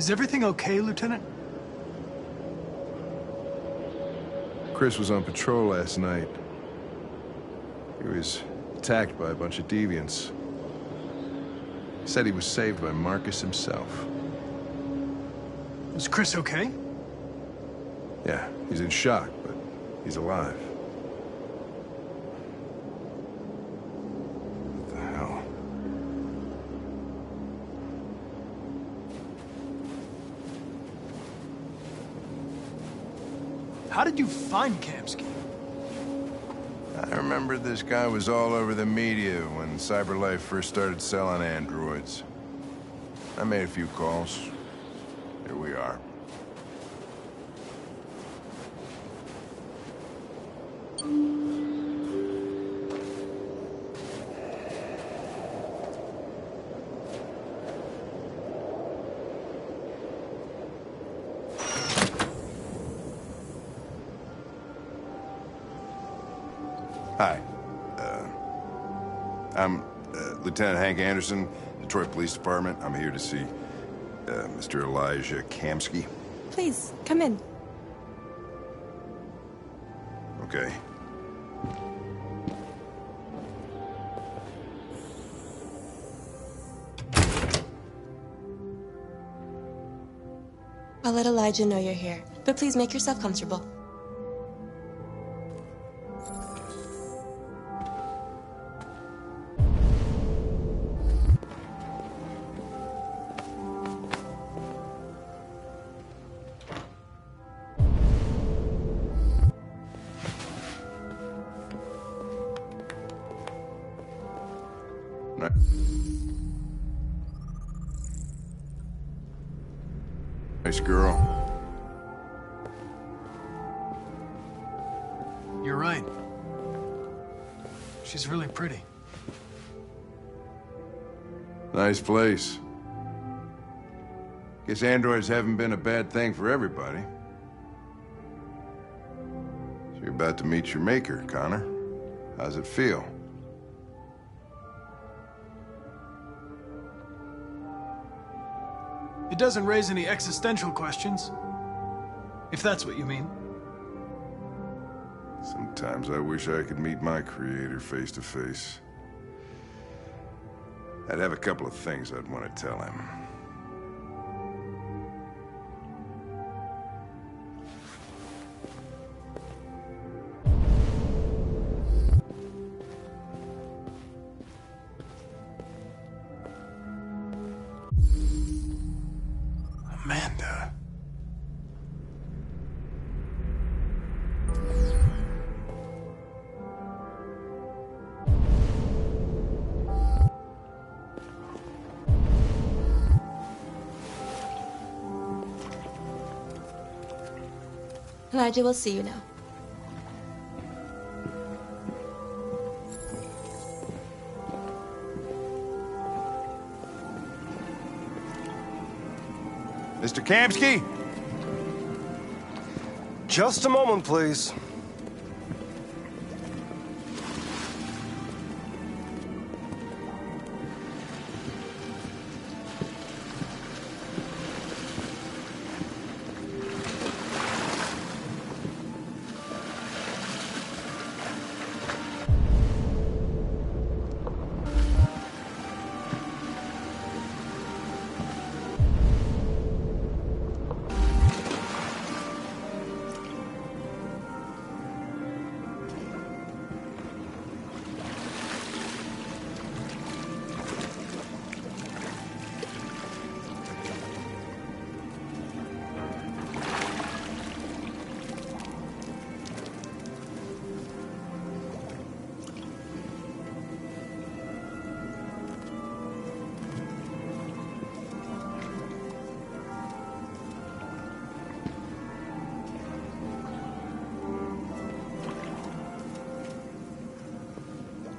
Is everything okay, Lieutenant? Chris was on patrol last night. He was attacked by a bunch of deviants. He said he was saved by Marcus himself. Is Chris okay? Yeah, he's in shock, but he's alive. What the hell? How did you find Kamsky? I remember this guy was all over the media when CyberLife first started selling androids. I made a few calls. Here we are. Hi. I'm Lieutenant Hank Anderson, Detroit Police Department. I'm here to see Mr. Elijah Kamsky. Please, come in. Okay. I'll let Elijah know you're here, but please make yourself comfortable. Nice girl. You're right. She's really pretty. Nice place. Guess androids haven't been a bad thing for everybody. So you're about to meet your maker, Connor. How's it feel? It doesn't raise any existential questions. If that's what you mean. Sometimes I wish I could meet my creator face to face. I'd have a couple of things I'd want to tell him. Amanda. Elijah will see you now. Mr. Kamsky? Just a moment, please.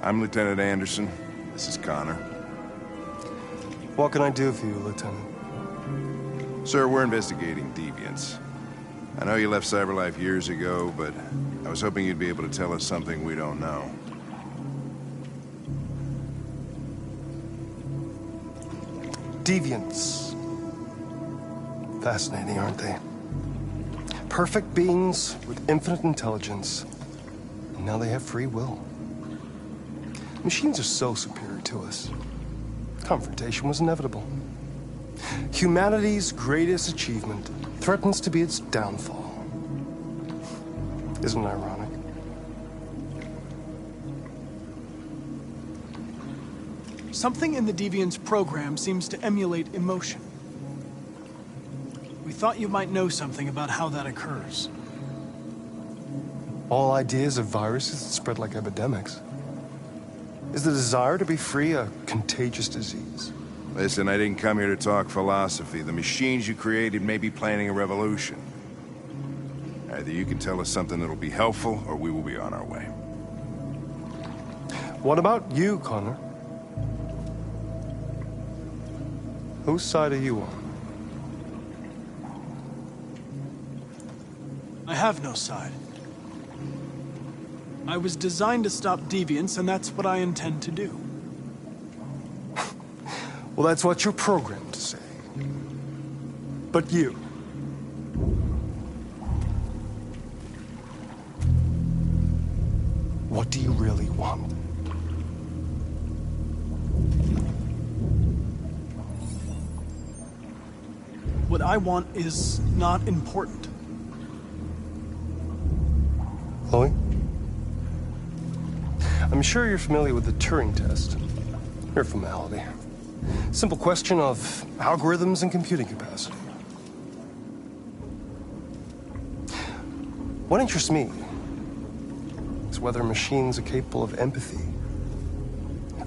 I'm Lieutenant Anderson. This is Connor. What can I do for you, Lieutenant? Sir, we're investigating deviants. I know you left CyberLife years ago, but I was hoping you'd be able to tell us something we don't know. Deviants. Fascinating, aren't they? Perfect beings with infinite intelligence. And now they have free will. Machines are so superior to us. Confrontation was inevitable. Humanity's greatest achievement threatens to be its downfall. Isn't it ironic? Something in the Deviant's program seems to emulate emotion. We thought you might know something about how that occurs. All ideas of viruses that spread like epidemics. Is the desire to be free a contagious disease? Listen, I didn't come here to talk philosophy. The machines you created may be planning a revolution. Either you can tell us something that'll be helpful, or we will be on our way. What about you, Connor? Whose side are you on? I have no side. I was designed to stop deviants, and that's what I intend to do. Well, that's what you're programmed to say. But you... what do you really want? What I want is not important. Chloe? I'm sure you're familiar with the Turing test. Mere formality. Simple question of algorithms and computing capacity. What interests me is whether machines are capable of empathy.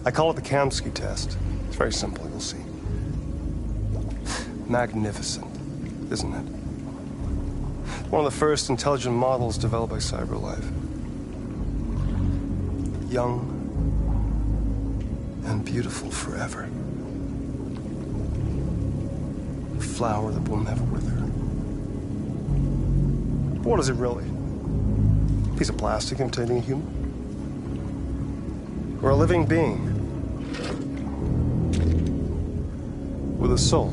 I call it the Kamsky test. It's very simple, you'll see. Magnificent, isn't it? One of the first intelligent models developed by CyberLife. Young and beautiful forever. A flower that will never wither. But what is it really? A piece of plastic imitating a human? Or a living being? With a soul?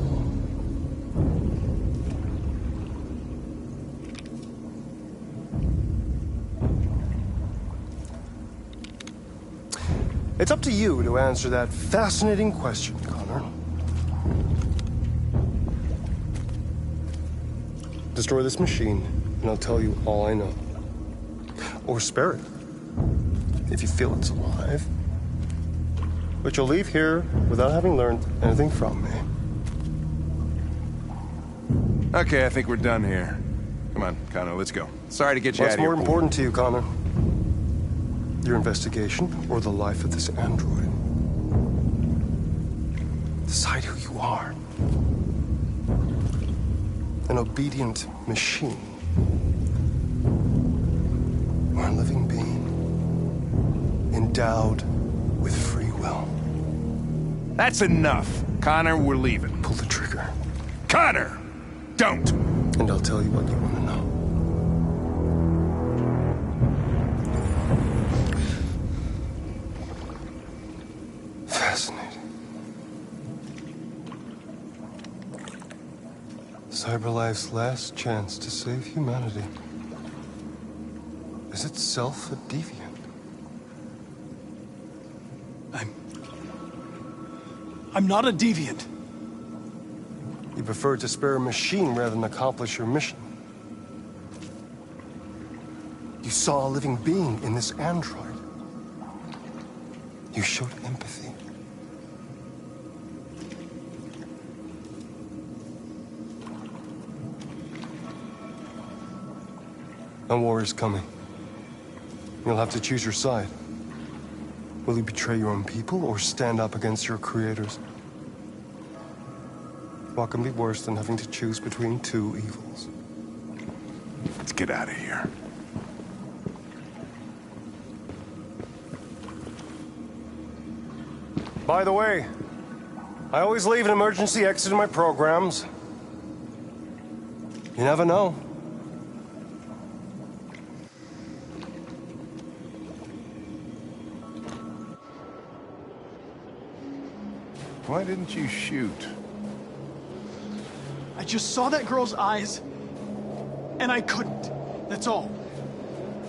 It's up to you to answer that fascinating question, Connor. Destroy this machine, and I'll tell you all I know. Or spare it, if you feel it's alive. But you'll leave here without having learned anything from me. Okay, I think we're done here. Come on, Connor, let's go. Sorry to get you out What's of here. more important to you, Connor? Your investigation or the life of this android? Decide who you are. An obedient machine. Or a living being. Endowed with free will. That's enough. Connor, we're leaving. Pull the trigger. Connor! Don't! And I'll tell you what you want to know. Fascinating. CyberLife's last chance to save humanity is itself a deviant. I'm not a deviant. You prefer to spare a machine rather than accomplish your mission. You saw a living being in this android. You showed empathy. A war is coming. You'll have to choose your side. Will you betray your own people or stand up against your creators? What can be worse than having to choose between two evils? Let's get out of here. By the way, I always leave an emergency exit in my programs. You never know. Why didn't you shoot? I I just saw that girl's eyes, and I couldn't. That's all.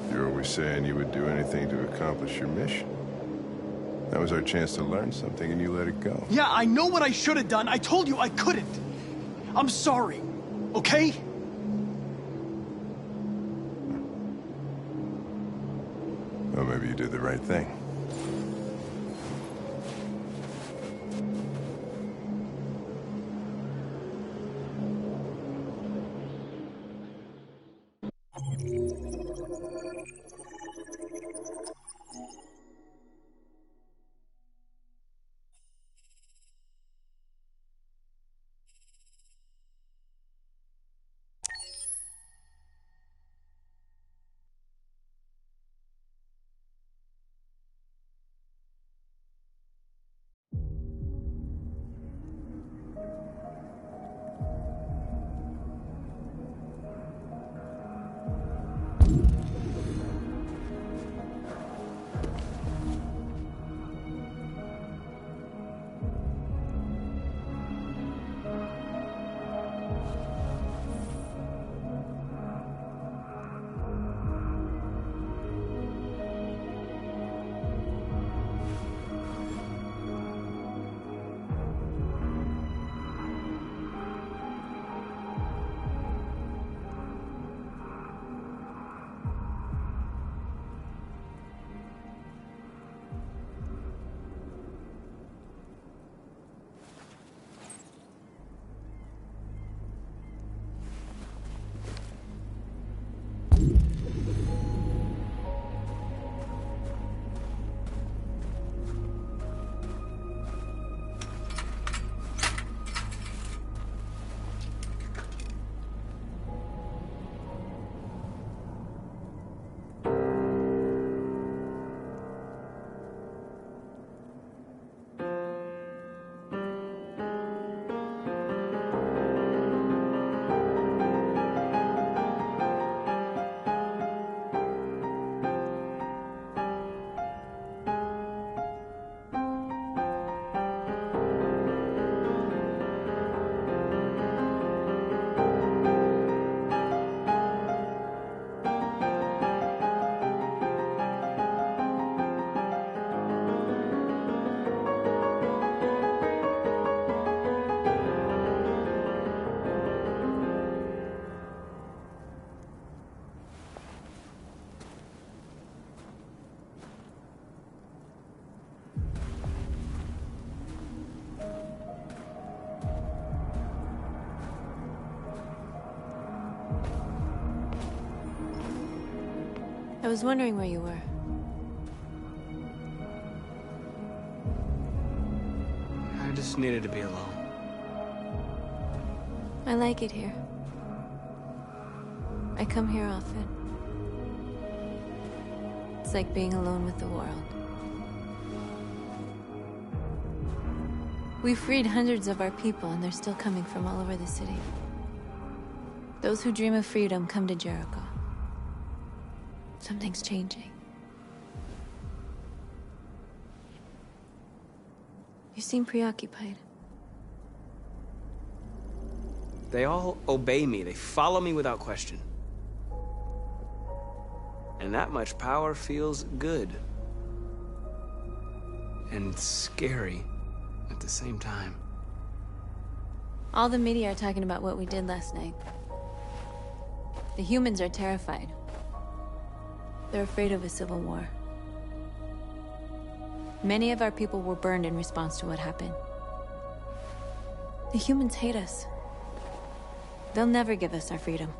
You're always saying you would do anything to accomplish your mission. That was our chance to learn something, and you let it go. Yeah, I know what I should have done. I told you I couldn't. I'm sorry, okay? Well, maybe you did the right thing. I was wondering where you were. I just needed to be alone. I like it here. I come here often. It's like being alone with the world. We freed hundreds of our people, and they're still coming from all over the city. Those who dream of freedom come to Jericho. Something's changing. You seem preoccupied. They all obey me. They follow me without question. And that much power feels good. And scary at the same time. All the media are talking about what we did last night. The humans are terrified. They're afraid of a civil war. Many of our people were burned in response to what happened. The humans hate us. They'll never give us our freedom.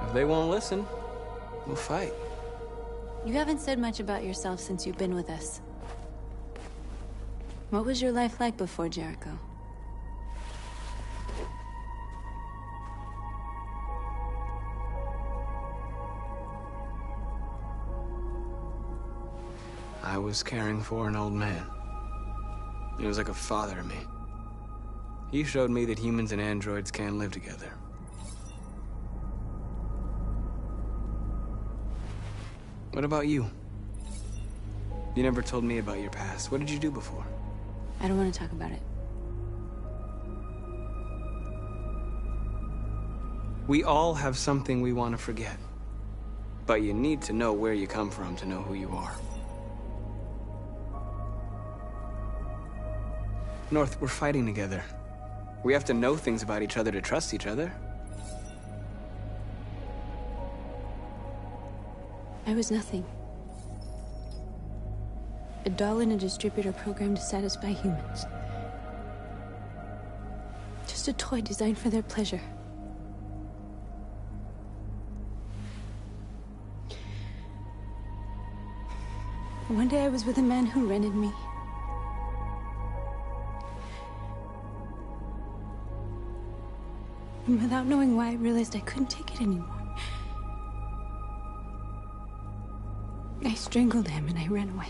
If they won't listen, we'll fight. You haven't said much about yourself since you've been with us. What was your life like before Jericho? I was caring for an old man. He was like a father to me. He showed me that humans and androids can live together. What about you? You never told me about your past. What did you do before? I don't want to talk about it. We all have something we want to forget. But you need to know where you come from to know who you are. North, we're fighting together. We have to know things about each other to trust each other. I was nothing. A doll in a distributor program to satisfy humans. Just a toy designed for their pleasure. One day I was with a man who rented me. And without knowing why, I realized I couldn't take it anymore. I strangled him and I ran away.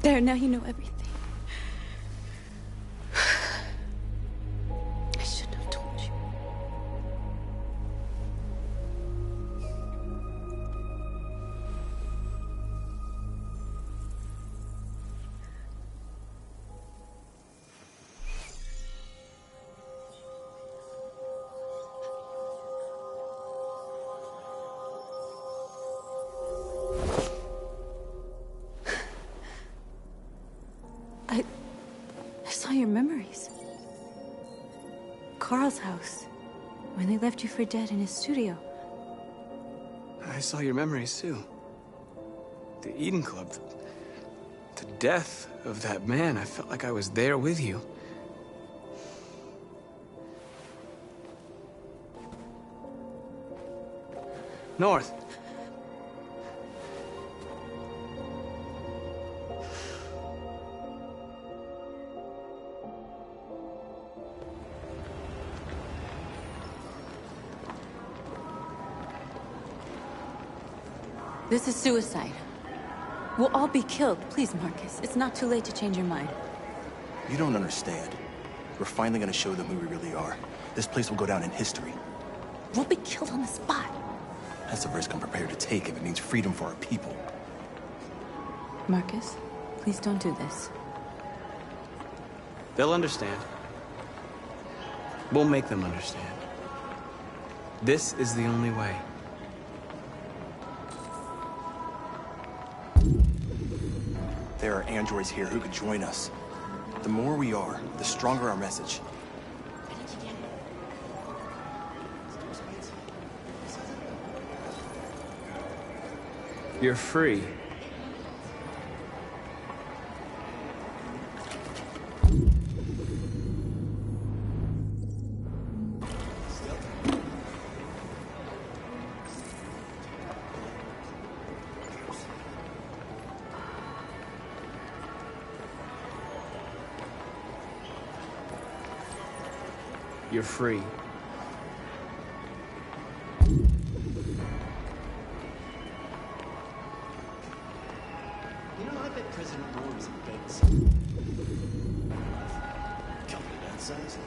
There, now you know everything. I shouldn't have told you. I saw your memories. Carl's house, when they left you for dead in his studio. I saw your memories too. The Eden Club, the death of that man. I felt like I was there with you. North. This is suicide. We'll all be killed. Please, Marcus. It's not too late to change your mind. You don't understand. We're finally gonna show them who we really are. This place will go down in history. We'll be killed on the spot. That's a risk I'm prepared to take if it means freedom for our people. Marcus, please don't do this. They'll understand. We'll make them understand. This is the only way. There are androids here who could join us. The more we are, the stronger our message. You're free. You're free. You know, I bet President Moore was in bed with some company that size.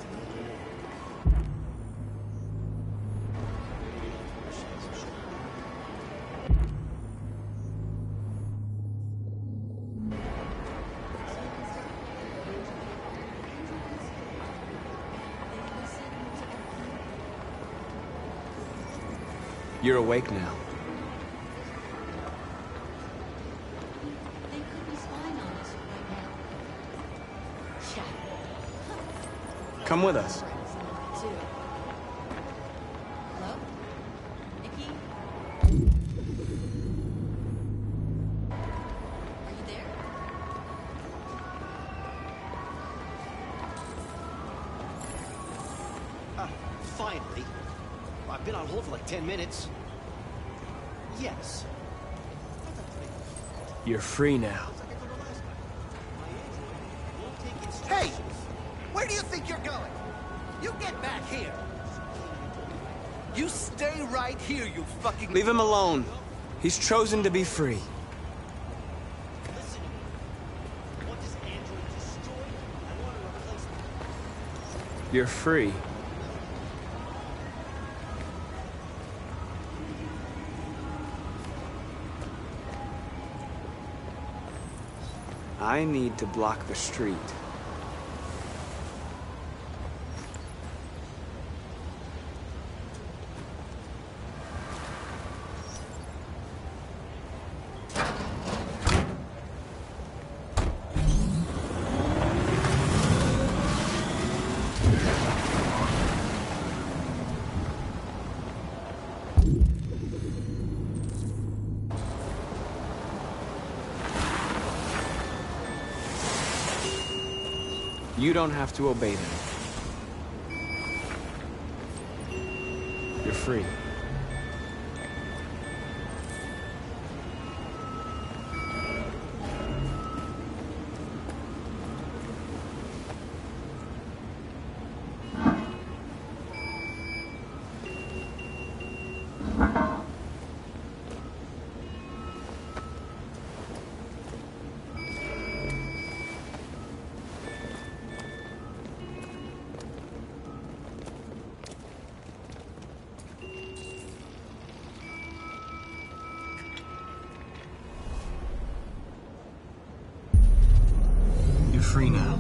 You're awake now. They could be spying on us right now. Yeah. Come with us. Too. Hello? Nikki? Are you there? Finally. I've been on hold for like 10 minutes. Yes. You're free now. Hey! Where do you think you're going? You get back here. You stay right here, you fucking... Leave him alone. He's chosen to be free. Listen to me. What does Android destroy? I want to replace them. You're free. I need to block the street. You don't have to obey them. You're free. You're free now.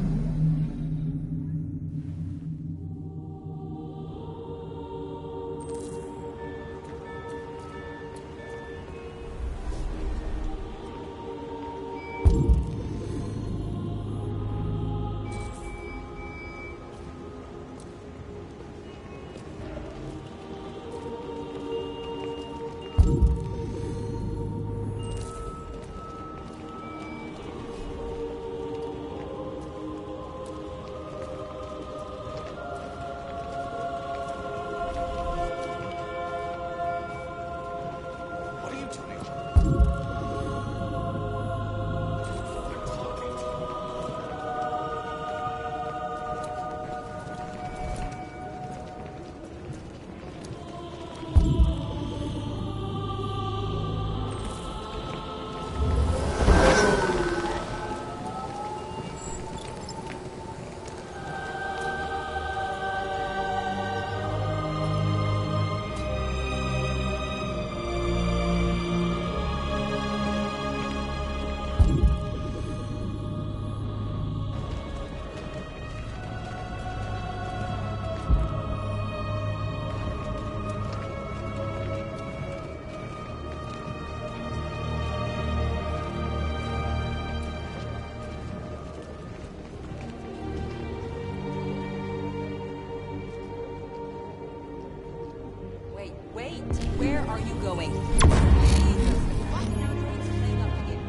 Wait, where are you going? Jesus, why now drones playing up again?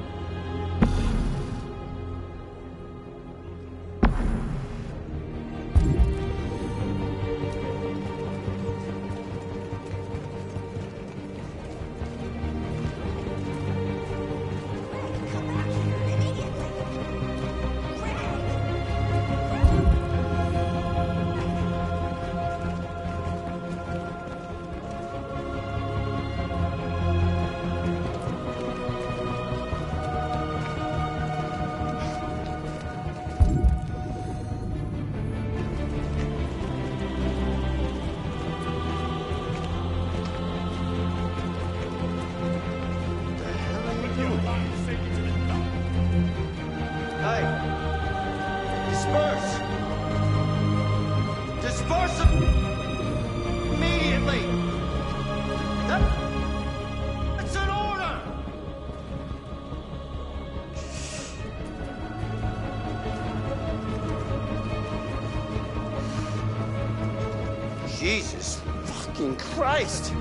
Come back here immediately. Hey! Disperse! Disperse immediately! That's an order! Jesus fucking Christ!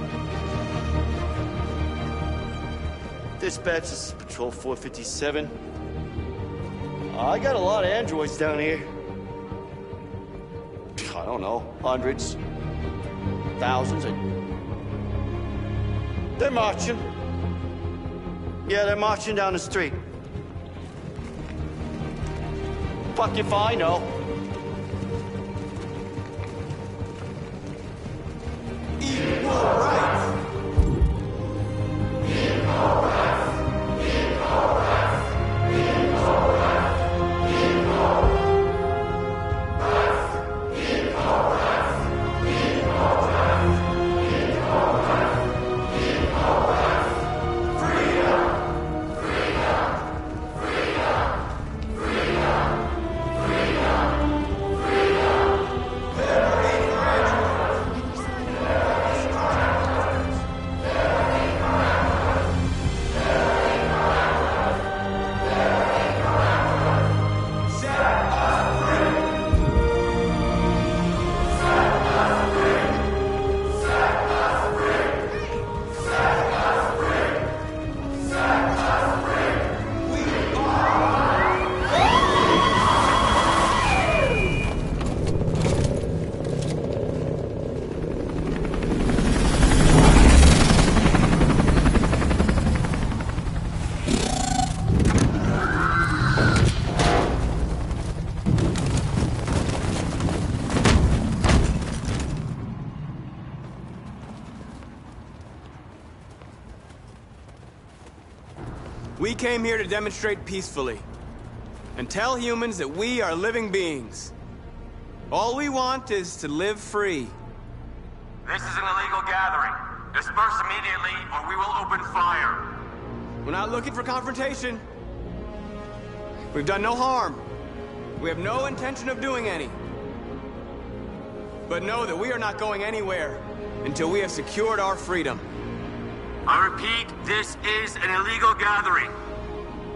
Dispatch, this is Patrol 457. I got a lot of androids down here. I don't know, hundreds, thousands. They're marching. Yeah, they're marching down the street. Fuck if I know. Equal rights. Equal rights. Equal rights. Equal rights. Equal rights. Equal rights. Equal rights. Equal rights. Equal rights. Freedom. Freedom. Freedom. We came here to demonstrate peacefully and tell humans that we are living beings. All we want is to live free. This is an illegal gathering. Disperse immediately or we will open fire. We're not looking for confrontation. We've done no harm. We have no intention of doing any. But know that we are not going anywhere until we have secured our freedom. I repeat, this is an illegal gathering.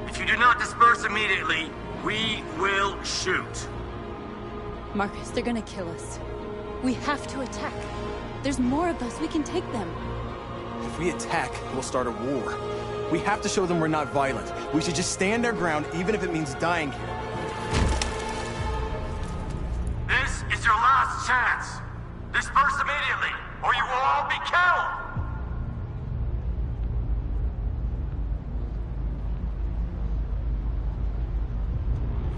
If you do not disperse immediately, we will shoot. Marcus, they're gonna kill us. We have to attack. There's more of us. We can take them. If we attack, we'll start a war. We have to show them we're not violent. We should just stand our ground, even if it means dying here. This is your last chance. Disperse immediately, or you will all be killed!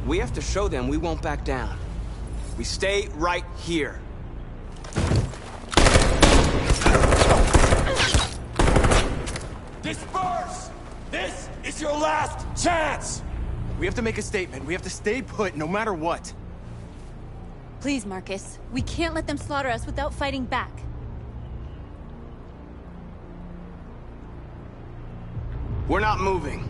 We have to show them we won't back down. We stay right here. Disperse! This is your last chance! We have to make a statement. We have to stay put no matter what. Please, Marcus. We can't let them slaughter us without fighting back. We're not moving.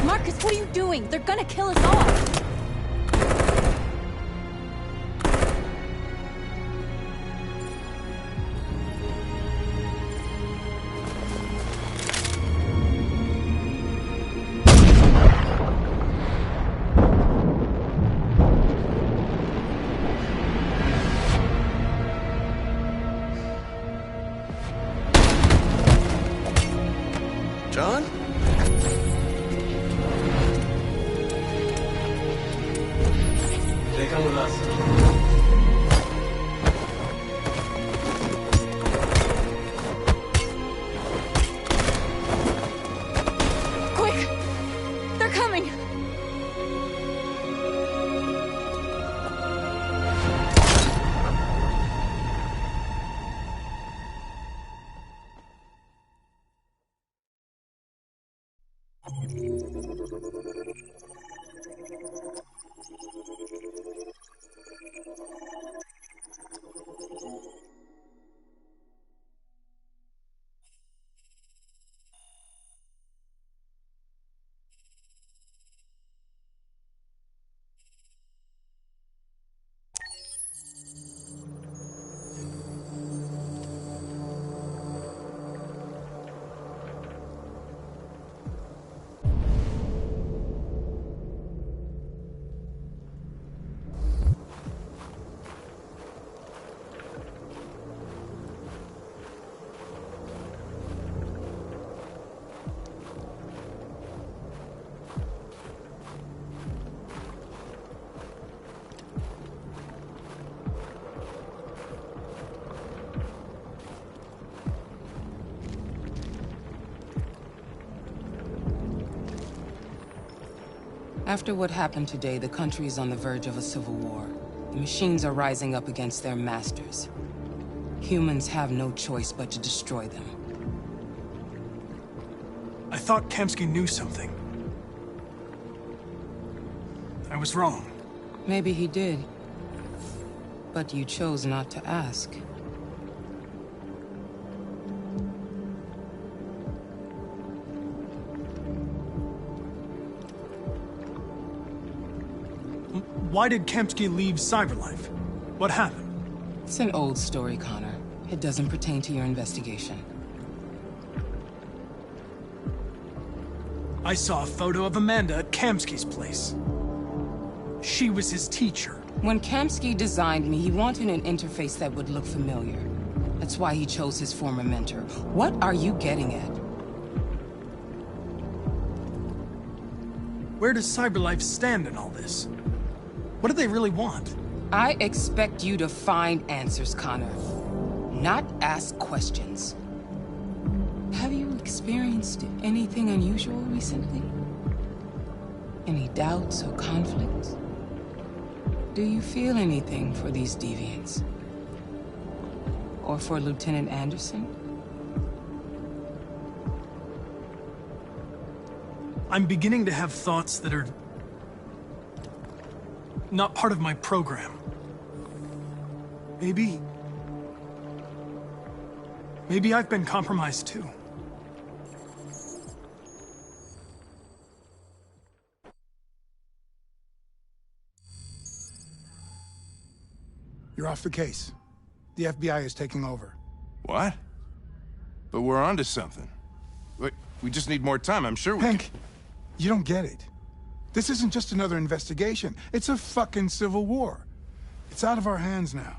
Marcus, what are you doing? They're gonna kill us all! John? They come with us. Quick! They're coming! After what happened today, the country is on the verge of a civil war. The machines are rising up against their masters. Humans have no choice but to destroy them. I thought Kamsky knew something. I was wrong. Maybe he did. But you chose not to ask. Why did Kamsky leave Cyberlife? What happened? It's an old story, Connor. It doesn't pertain to your investigation. I saw a photo of Amanda at Kamsky's place. She was his teacher. When Kamsky designed me, he wanted an interface that would look familiar. That's why he chose his former mentor. What are you getting at? Where does Cyberlife stand in all this? What do they really want? I expect you to find answers, Connor. Not ask questions. Have you experienced anything unusual recently? Any doubts or conflicts? Do you feel anything for these deviants? Or for Lieutenant Anderson? I'm beginning to have thoughts that are not part of my program. Maybe I've been compromised too. You're off the case. The FBI is taking over. What? But we're onto something. We just need more time, I'm sure we Hank, you don't get it. This isn't just another investigation. It's a fucking civil war. It's out of our hands now.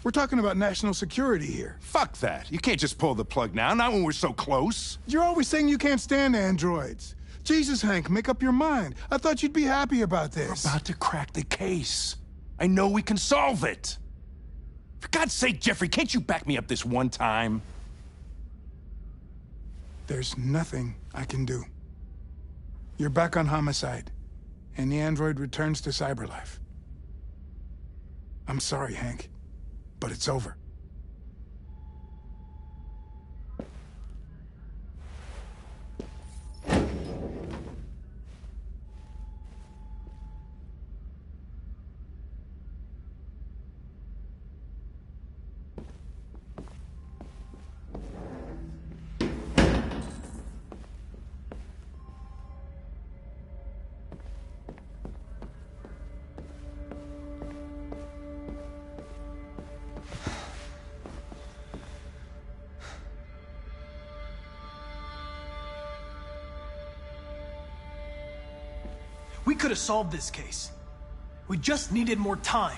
We're talking about national security here. Fuck that. You can't just pull the plug now, not when we're so close. You're always saying you can't stand androids. Jesus, Hank, make up your mind. I thought you'd be happy about this. We're about to crack the case. I know we can solve it. For God's sake, Jeffrey, can't you back me up this one time? There's nothing I can do. You're back on homicide, and the android returns to cyberlife. I'm sorry, Hank, but it's over. We could have solved this case. We just needed more time.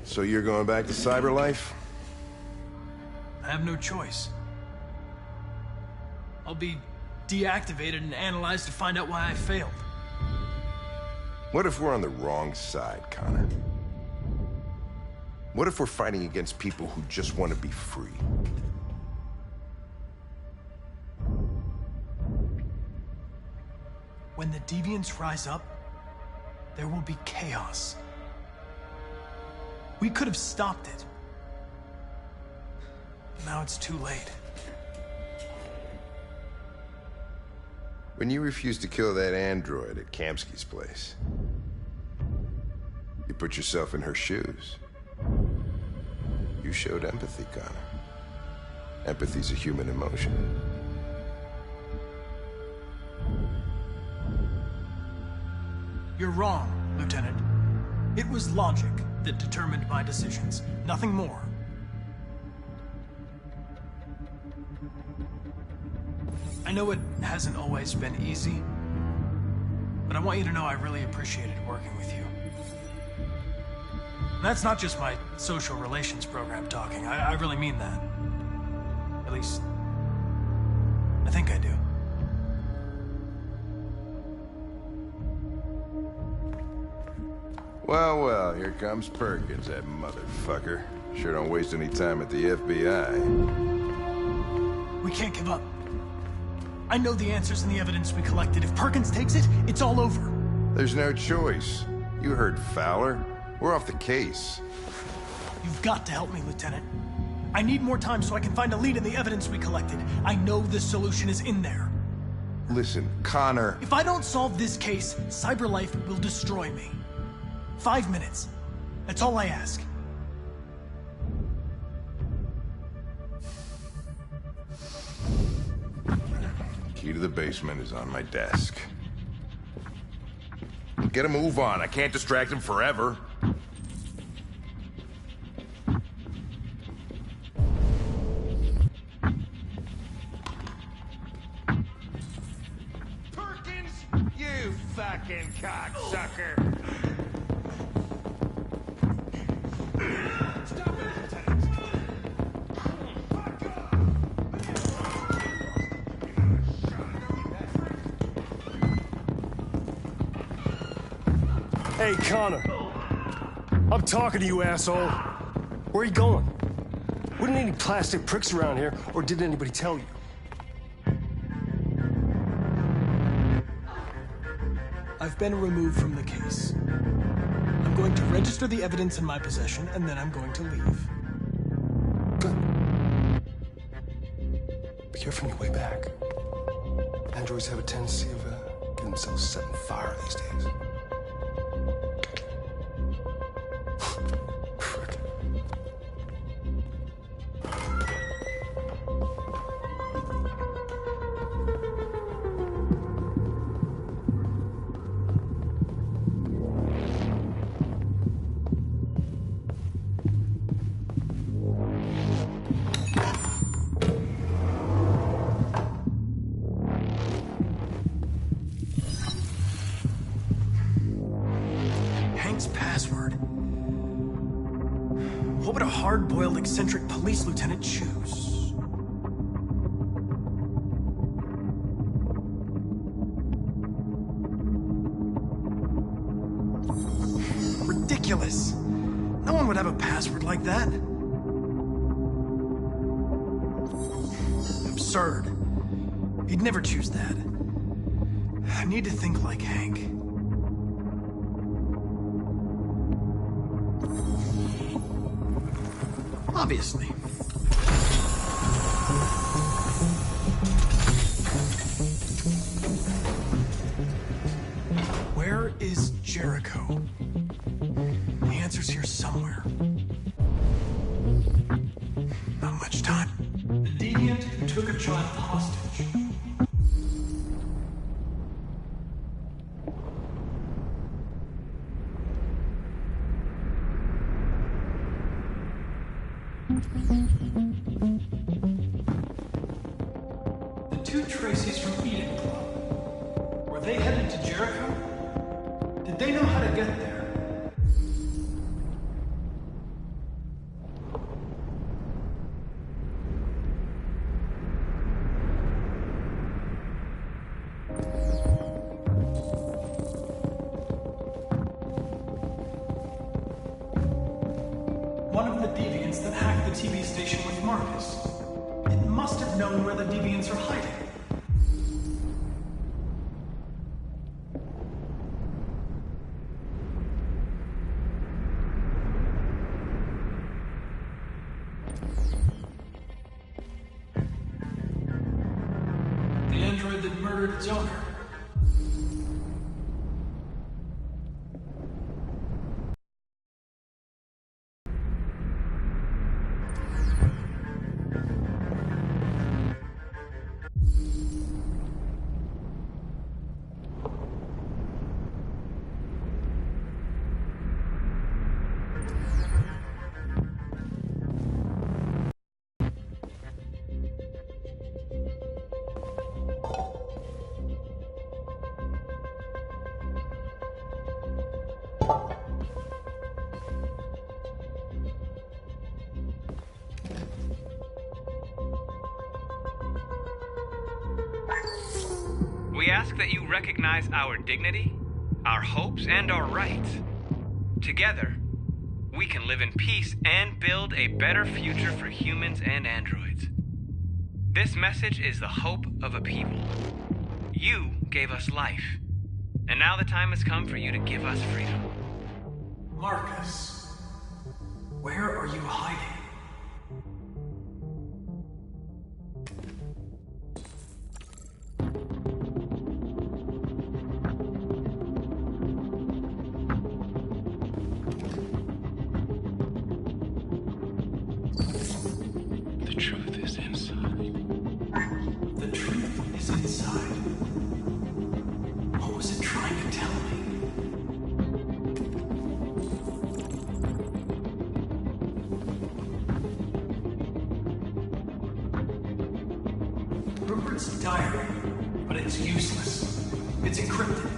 So you're going back to cyberlife? I have no choice. I'll be deactivated and analyzed to find out why I failed. What if we're on the wrong side, Connor? What if we're fighting against people who just want to be free? When the deviants rise up, there will be chaos. We could have stopped it. Now it's too late. When you refused to kill that android at Kamsky's place, you put yourself in her shoes. You showed empathy, Connor. Empathy's a human emotion. You're wrong, Lieutenant. It was logic that determined my decisions, nothing more. I know it hasn't always been easy, but I want you to know I really appreciated working with you. And that's not just my social relations program talking. I really mean that. At least, I think I do. Well, well, here comes Perkins, that motherfucker. Sure don't waste any time at the FBI. We can't give up. I know the answers and the evidence we collected. If Perkins takes it, it's all over. There's no choice. You heard Fowler. We're off the case. You've got to help me, Lieutenant. I need more time so I can find a lead in the evidence we collected. I know the solution is in there. Listen, Connor... If I don't solve this case, Cyberlife will destroy me. 5 minutes. That's all I ask. Key to the basement is on my desk. Get a move on. I can't distract him forever. Perkins, you fucking cocksucker! Stop it, Lieutenant! Hey, Connor. I'm talking to you, asshole. Where are you going? Wouldn't any plastic pricks around here, or did anybody tell you? I've been removed from the case. I'm going to register the evidence in my possession, and then I'm going to leave. Good. Be careful on your way back. Androids have a tendency of getting themselves set on fire these days. Frick. Hank's password. What would a hard-boiled, eccentric police lieutenant choose? Ridiculous. No one would have a password like that. Absurd. He'd never choose that. I need to think like Hank. Obviously. Where is Jericho? The answer's here somewhere. Not much time. The deviant who took a child hostage. The two Traceys from Eden Club. Were they headed to Jericho? Did they know how to get there? One of the deviants that hacked the TV station with Marcus. It must have known where the deviants are hiding. The android that murdered its owner. We ask that you recognize our dignity, our hopes, and our rights. Together, we can live in peace and build a better future for humans and androids. This message is the hope of a people. You gave us life, and now the time has come for you to give us freedom. Marcus, where are you hiding? The truth is inside. The truth is inside. What was it trying to tell me? Rupert's diary, but it's useless. It's encrypted.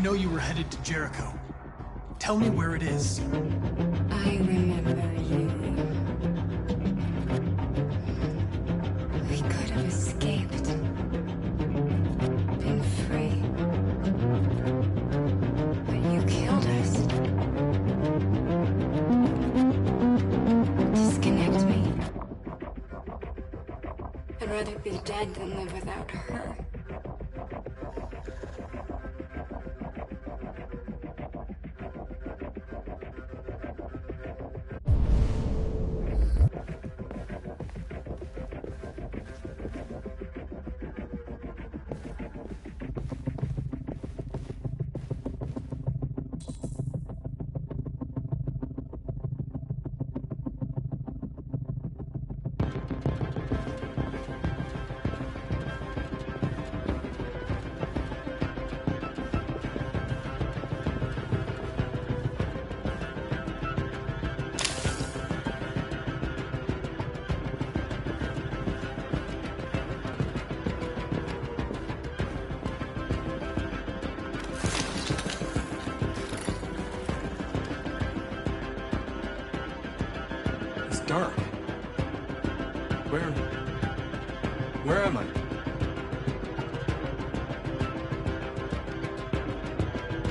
know you were headed to Jericho. Tell me where it is. I remember you. We could have escaped. Been free. But you killed us. Disconnect me. I'd rather be dead than live without her. Dark. Where am I?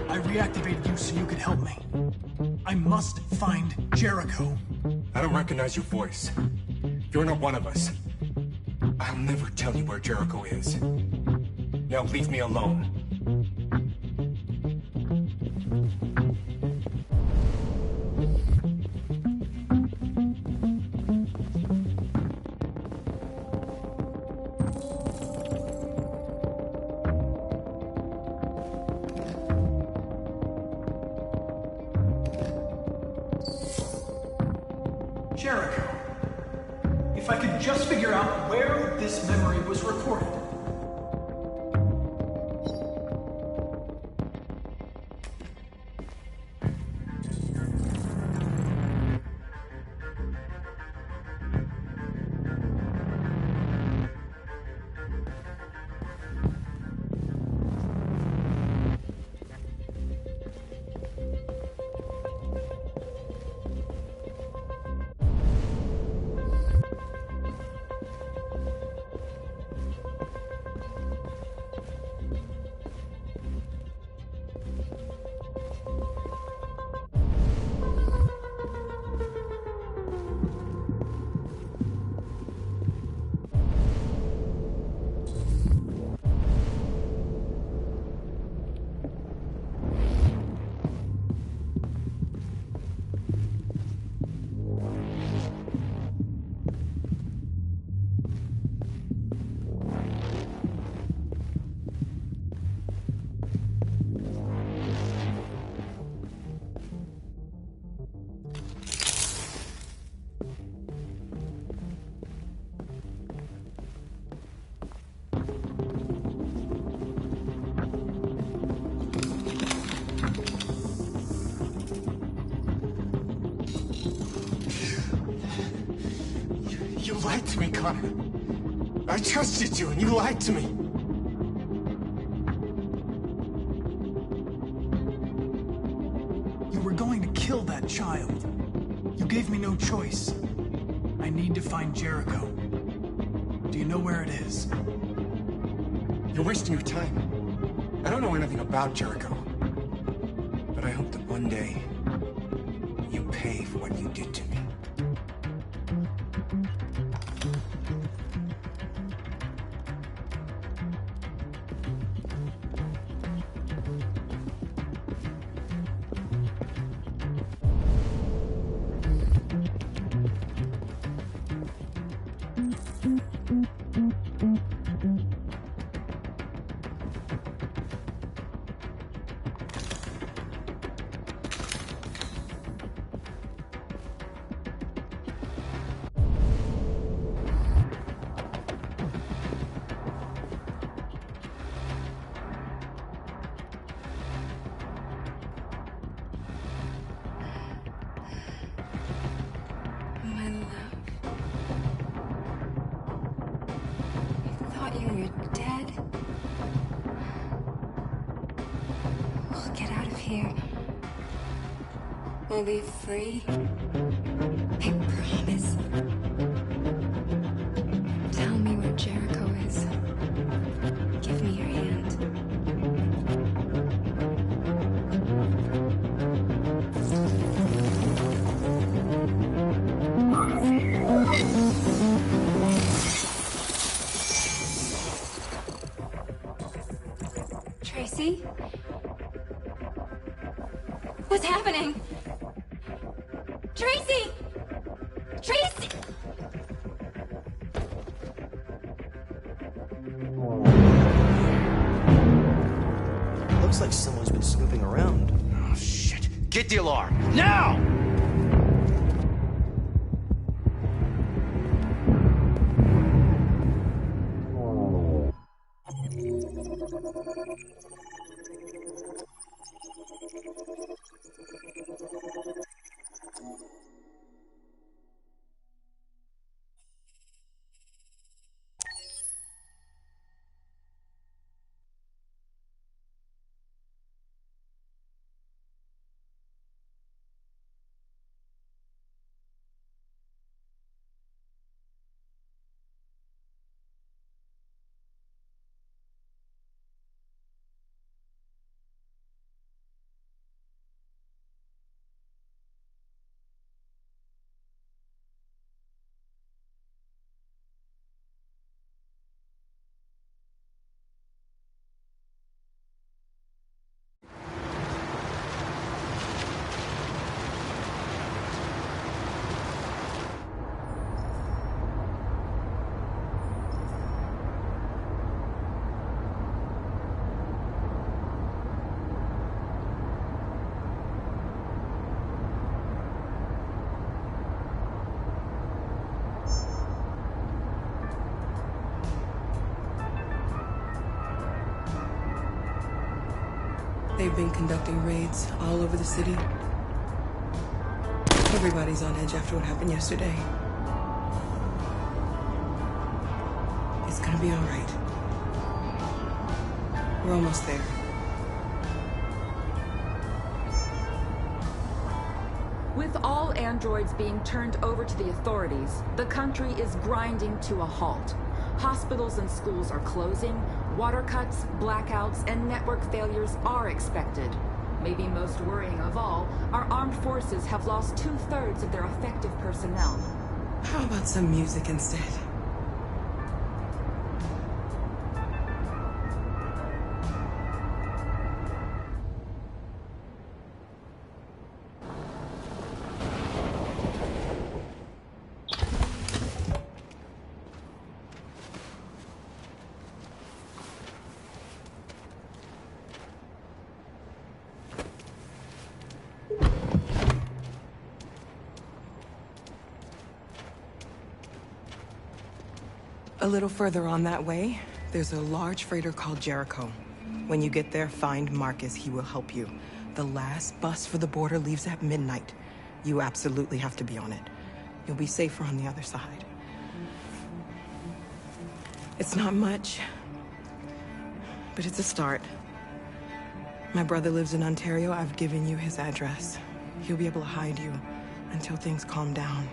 I reactivated you so you could help me. I must find Jericho. I don't recognize your voice. You're not one of us. I'll never tell you where Jericho is. Now leave me alone. Jericho. If I could just figure out where this memory was recorded. You lied to me, Connor. I trusted you and you lied to me. You were going to kill that child. You gave me no choice. I need to find Jericho. Do you know where it is? You're wasting your time. I don't know anything about Jericho. But I hope that one day you pay for what you did to me. here, we'll be free. I promise. Tell me where Jericho is. Give me your hand. Tracy? What's happening? Tracy! Tracy! Looks like someone's been snooping around. Oh, shit. Get the alarm. Now! They've been conducting raids all over the city. Everybody's on edge after what happened yesterday. It's gonna be all right. We're almost there. With all androids being turned over to the authorities, the country is grinding to a halt. Hospitals and schools are closing, water cuts, blackouts, and network failures are expected. Maybe most worrying of all, our armed forces have lost 2/3 of their effective personnel. How about some music instead? A little further on that way, there's a large freighter called Jericho. When you get there, find Marcus. He will help you. The last bus for the border leaves at midnight. You absolutely have to be on it. You'll be safer on the other side. It's not much, but it's a start. My brother lives in Ontario. I've given you his address. He'll be able to hide you until things calm down.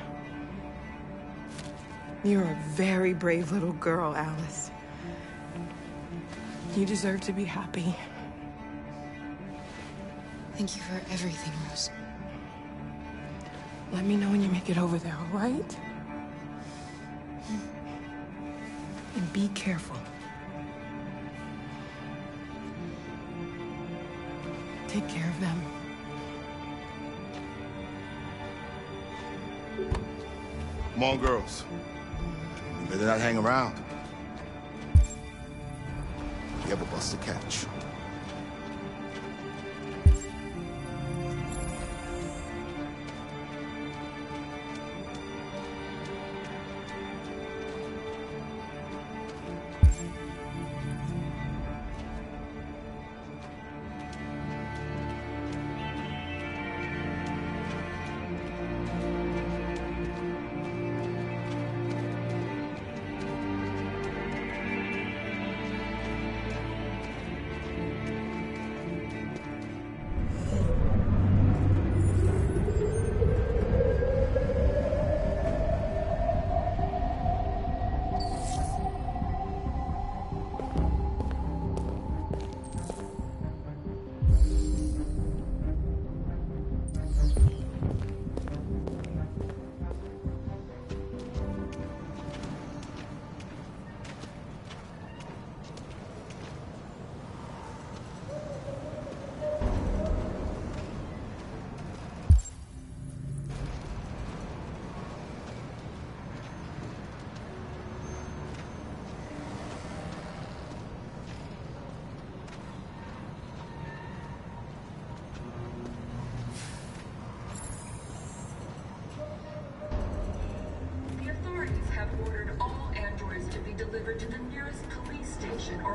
You're a very brave little girl, Alice. You deserve to be happy. Thank you for everything, Rose. Let me know when you make it over there, all right? And be careful. Take care of them. Come on, girls. You better not hang around. You have a bus to catch.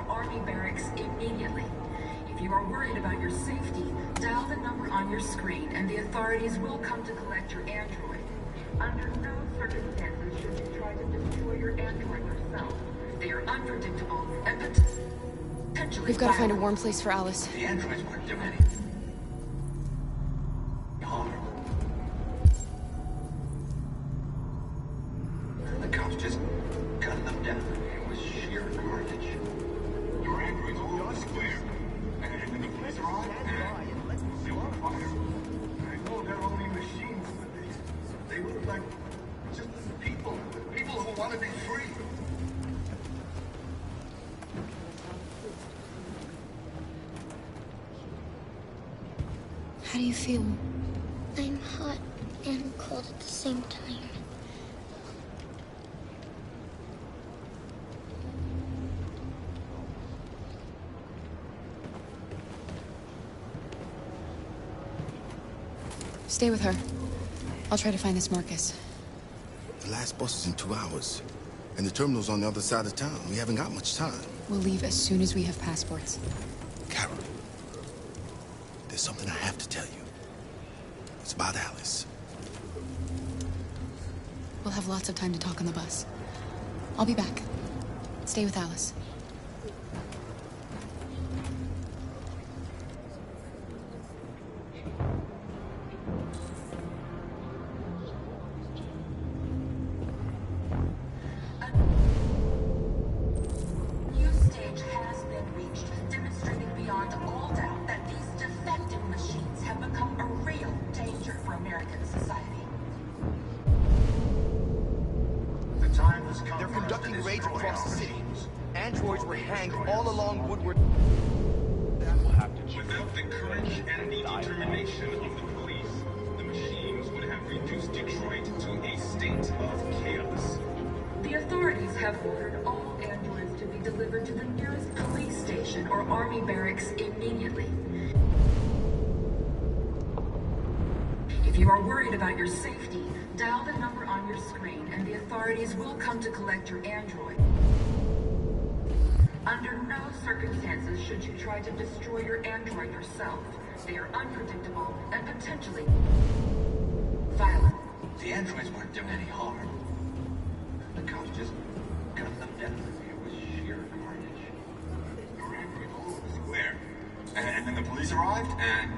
Army barracks immediately. If you are worried about your safety, dial the number on your screen and the authorities will come to collect your android. Under no circumstances should you try to destroy your android yourself. They are unpredictable and potentially We've got to find a warm place for Alice. The androids weren't doing any harm. The cops just gunned them down. It was sheer carnage. Your androids all over the square. And then the police arrived, and they were on fire. I know they're only machines, but they look like just people who want to be free. How do you feel? I'm hot and cold at the same time. Stay with her. I'll try to find this Marcus. The last bus is in 2 hours. And the terminal's on the other side of town. We haven't got much time. We'll leave as soon as we have passports. Carol, there's something I have to tell you. It's about Alice. We'll have lots of time to talk on the bus. I'll be back. Stay with Alice. Without the courage and the determination of the police, the machines would have reduced Detroit to a state of chaos. The authorities have ordered all androids to be delivered to the nearest police station or army barracks immediately. If you are worried about your safety, dial the number on your screen and the authorities will come to collect your android. Under no circumstances should you try to destroy your android yourself. They are unpredictable and potentially violent. The androids weren't doing any harm. The cops just gunned them down. It was sheer carnage. Your androids all over the square. And then the police arrived, and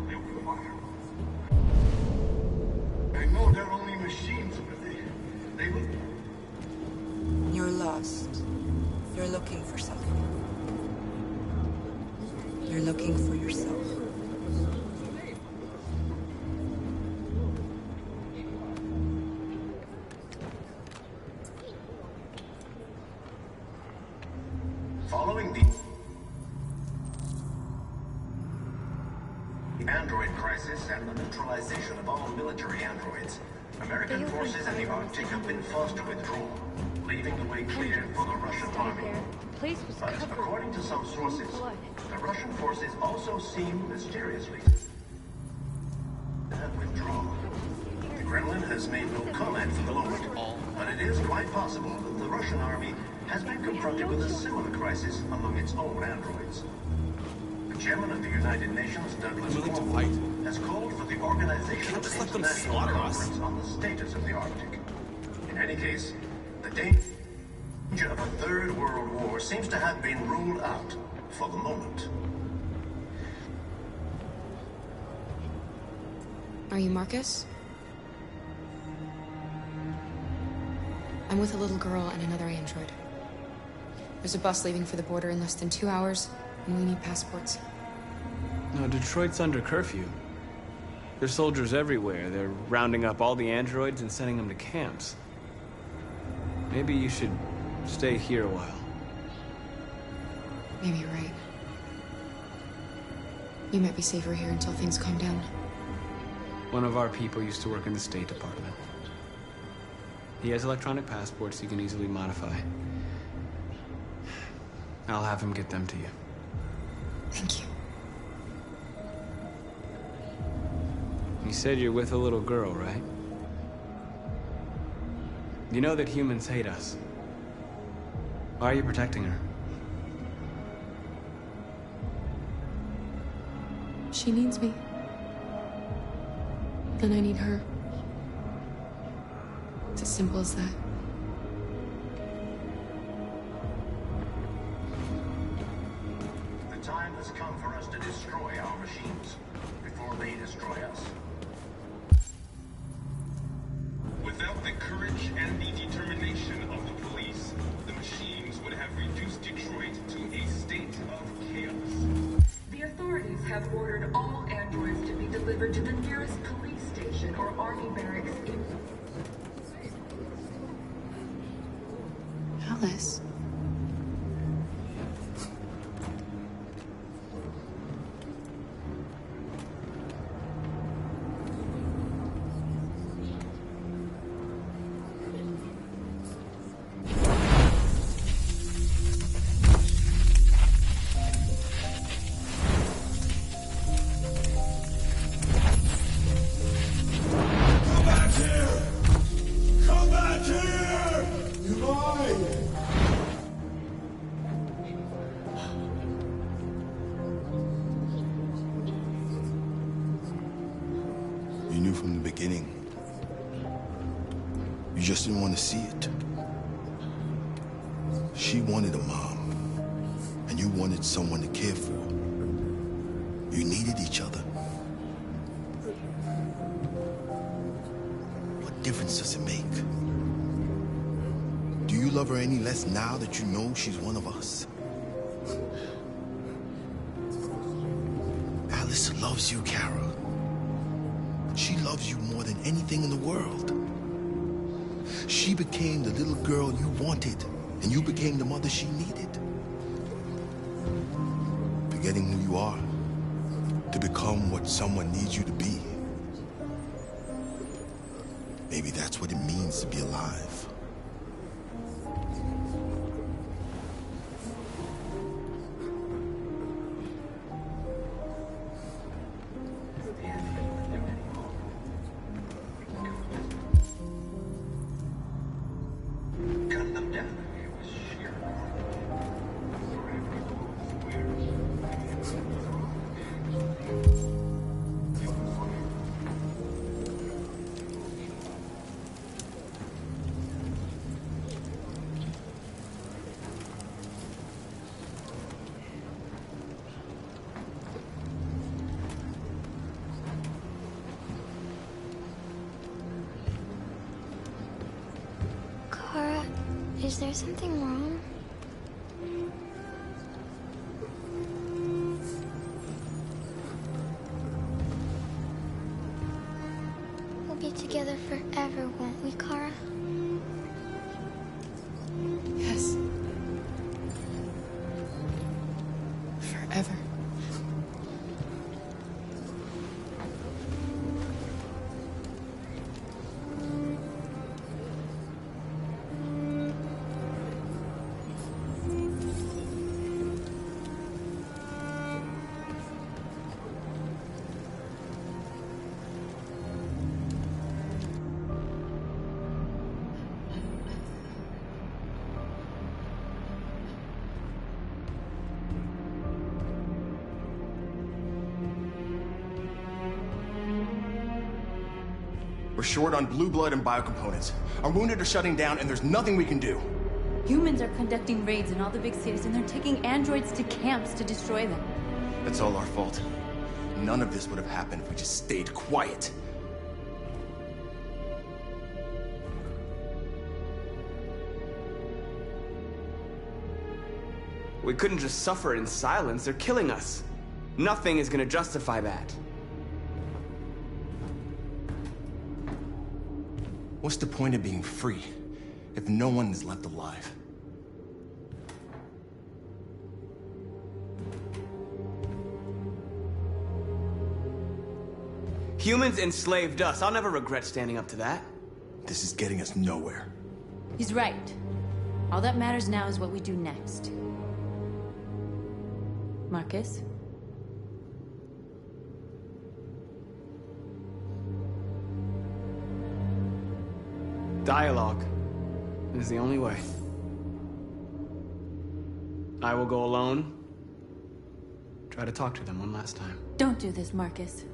they opened fire. I know they're only machines, but they look... You're lost. You're looking for something. You're looking for yourself. Following the android crisis and the neutralization of all military androids, American forces in the Arctic have been forced to withdraw, leaving the way clear for the Russian army. But according to some sources, the Russian forces also seem mysteriously to have withdrawn. The Kremlin has made no comment for the moment, but it is quite possible that the Russian army has been confronted with a similar crisis among its own androids. The chairman of the United Nations, Douglas Cornwall, has called for the organization of an international conference on the status of the Arctic. In any case, the danger of a third world war seems to have been ruled out for the moment. Are you Marcus? I'm with a little girl and another android. There's a bus leaving for the border in less than 2 hours, and we need passports. No, Detroit's under curfew. There's soldiers everywhere. They're rounding up all the androids and sending them to camps. Maybe you should stay here a while. Maybe you're right. You might be safer here until things calm down. One of our people used to work in the State Department. He has electronic passports he can easily modify. I'll have him get them to you. Thank you. You said you're with a little girl, right? You know that humans hate us. Why are you protecting her? She needs me. And I need her. It's as simple as that. The time has come for us to destroy our machines before they destroy us. Without the courage and the determination of the police, the machines would have reduced Detroit to a state of chaos. The authorities have ordered all androids to be delivered to the nearest police station or army barracks in... Alice. You knew from the beginning. You just didn't want to see it. She wanted a mom, and you wanted someone to care for. You needed each other. What difference does it make? Do you love her any less now that you know she's one of us? Alice loves you, Kara. She loves you more than anything in the world. She became the little girl you wanted, and you became the mother she needed. Forgetting who you are to become what someone needs you to be. Maybe that's what it means to be alive. Kara, is there something wrong? We'll be together forever, won't we, Kara? Yes. Forever. We're short on blue blood and biocomponents. Our wounded are shutting down, and there's nothing we can do. Humans are conducting raids in all the big cities, and they're taking androids to camps to destroy them. That's all our fault. None of this would have happened if we just stayed quiet. We couldn't just suffer in silence. They're killing us. Nothing is gonna justify that. What's the point of being free if no one is left alive? Humans enslaved us. I'll never regret standing up to that. This is getting us nowhere. He's right. All that matters now is what we do next. Marcus? Dialogue is the only way. I will go alone, try Try to talk to them one last time. Don't do this, Marcus.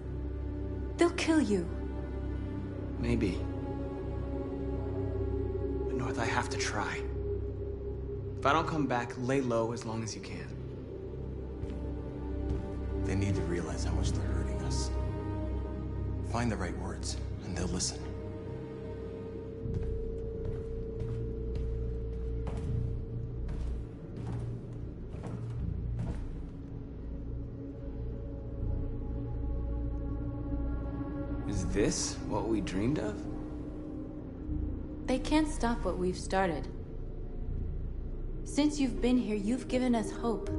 They'll kill you. Maybe. But North, I have to try. If I don't come back, lay low as long as you can. They need to realize how much they're hurting us. Find the right words, and they'll listen. Is this what we dreamed of? They can't stop what we've started. Since you've been here, you've given us hope.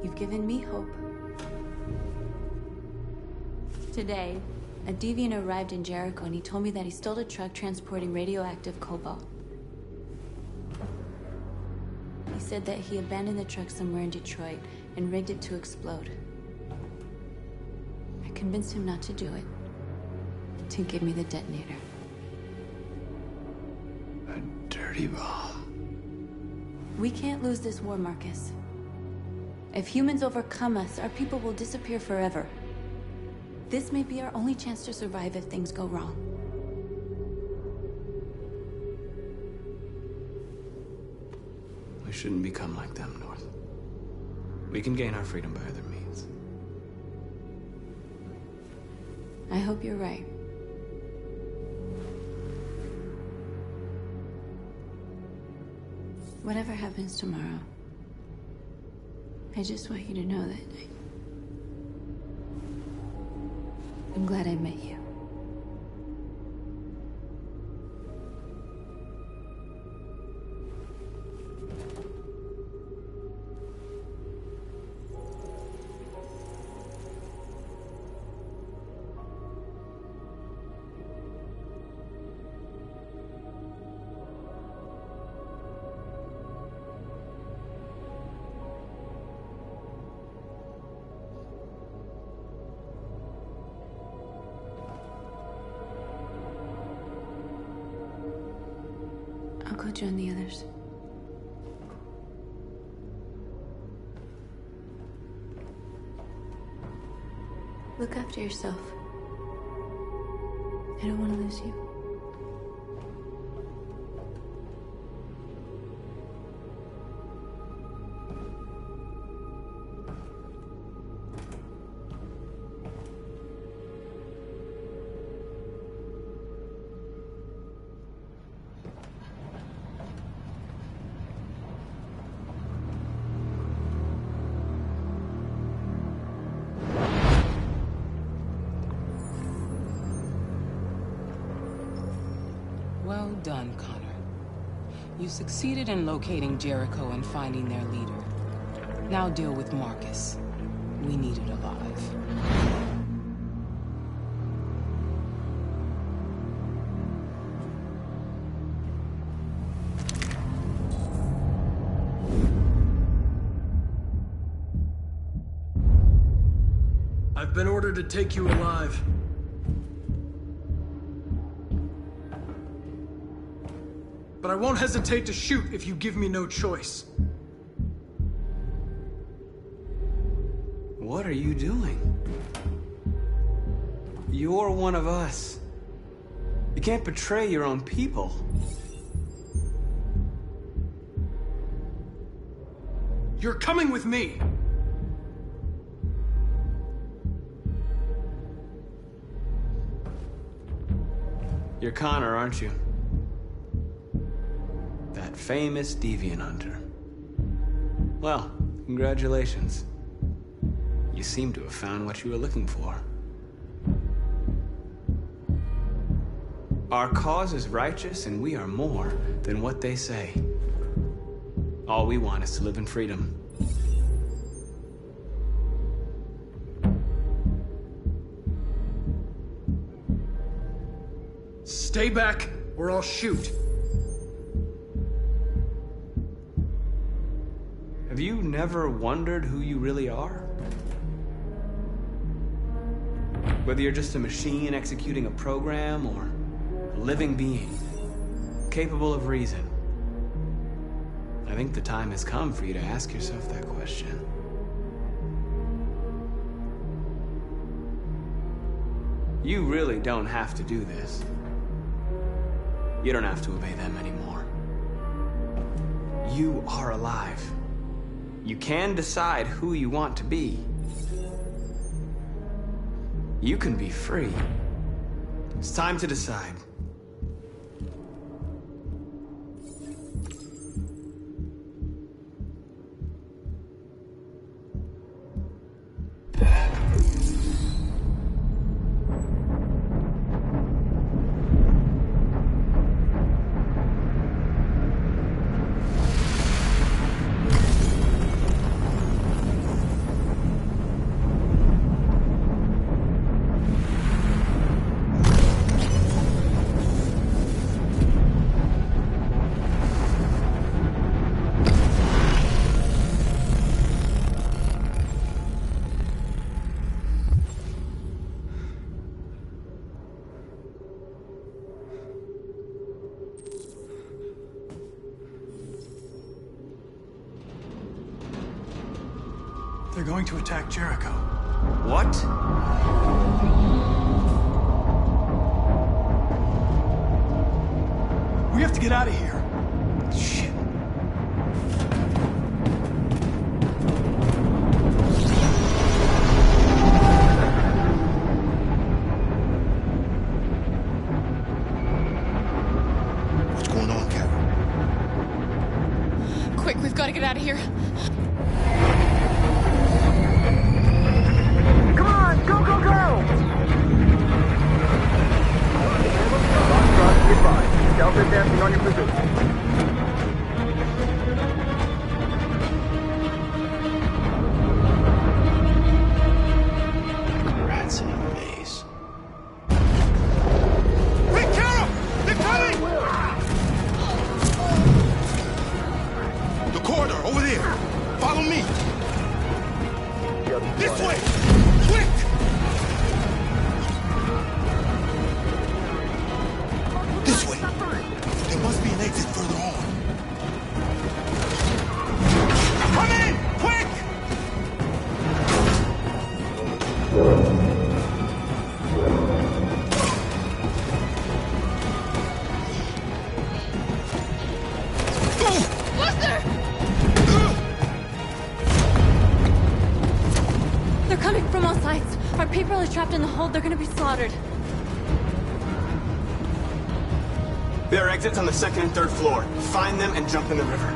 You've given me hope. Today, a deviant arrived in Jericho and he told me that he stole a truck transporting radioactive cobalt. He said that he abandoned the truck somewhere in Detroit and rigged it to explode. I convinced him not to do it, to give me the detonator. A dirty bomb. We can't lose this war, Marcus. If humans overcome us, our people will disappear forever. This may be our only chance to survive if things go wrong. We shouldn't become like them, North. We can gain our freedom by other means. I hope you're right. Whatever happens tomorrow, I just want you to know that I'm glad I met you. I'll go join the others. Look after yourself. I don't want to lose you. Well done, Connor. You succeeded in locating Jericho and finding their leader. Now deal with Marcus. We need it alive. I've been ordered to take you alive. But I won't hesitate to shoot if you give me no choice. What are you doing? You're one of us. You can't betray your own people. You're coming with me. You're Connor, aren't you? That famous deviant hunter. Well, congratulations. You seem to have found what you were looking for. Our cause is righteous, and we are more than what they say. All we want is to live in freedom. Stay back, or I'll shoot. Have you never wondered who you really are? Whether you're just a machine executing a program, or a living being, capable of reason. I think the time has come for you to ask yourself that question. You really don't have to do this. You don't have to obey them anymore. You are alive. You can decide who you want to be. You can be free. It's time to decide. They're going to attack Jericho. What? We have to get out of here. Shit. What's going on, Carol? Quick, we've got to get out of here. Come on, go, go, go! Delta advancing on your position. Rats in a maze. Hey, Carol! They're coming! The corridor, over there. Follow me. This way! Quick! This way. There must be an exit further on. Come in! Quick! Buster! They're coming from all sides. Our people are trapped in the hold. They're gonna be slaughtered. There are exits on the 2nd and 3rd floor. Find them and jump in the river.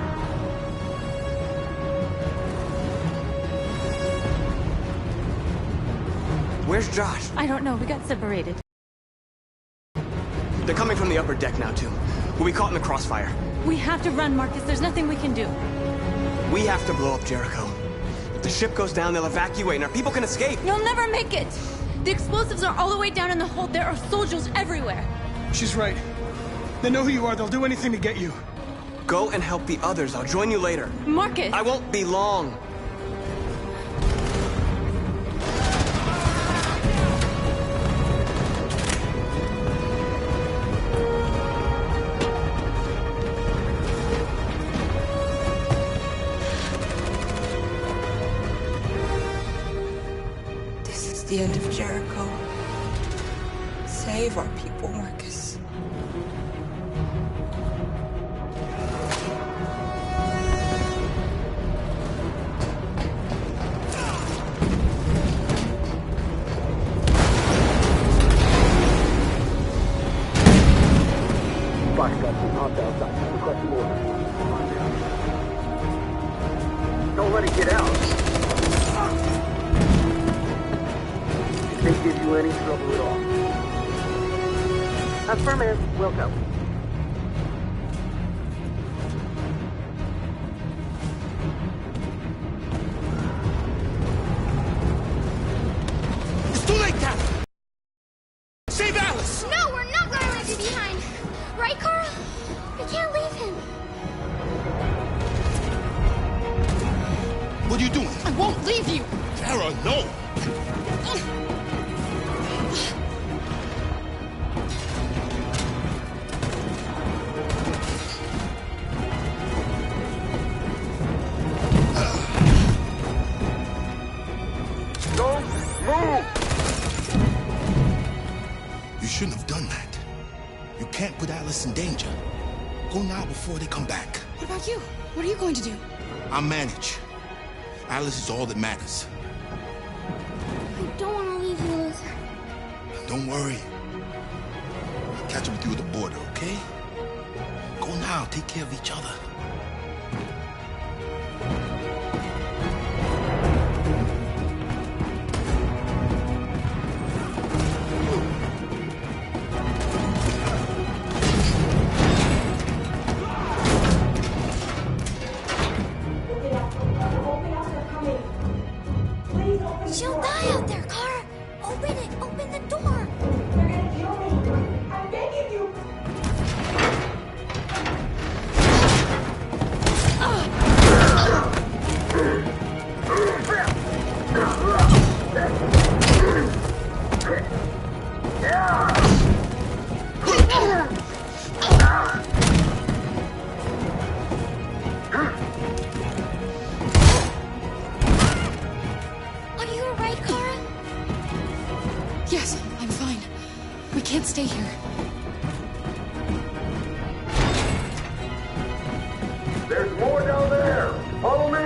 Where's Josh? I don't know. We got separated. They're coming from the upper deck now, too. We'll be caught in the crossfire. We have to run, Marcus. There's nothing we can do. We have to blow up Jericho. If the ship goes down, they'll evacuate and our people can escape. You'll never make it! The explosives are all the way down in the hold. There are soldiers everywhere. She's right. They know who you are. They'll do anything to get you. Go and help the others. I'll join you later. Marcus! I won't be long. This is the end of Jericho. Save our people, Marcus. Don't let it get out. If they give you any trouble at all. Affirmative, will go. It's too late, Captain! Save Alice! No, we're not going to leave you behind. Right, Carl? We can't leave him. What are you doing? I won't leave you! Kara, no! Don't move! shouldn't have done that. You can't put Alice in danger. Go now before they come back. What about you? What are you going to do? I'll manage. Alice is all that matters. I don't want to leave you, Luther. Don't worry. I'll catch up with you at the border, okay? Go now. Take care of each other. She'll die out there, Kara. Open it. Open the door. They're gonna kill me. I'm begging you. Are you alright, Kara? Yes, I'm fine. We can't stay here. There's more down there. Follow me.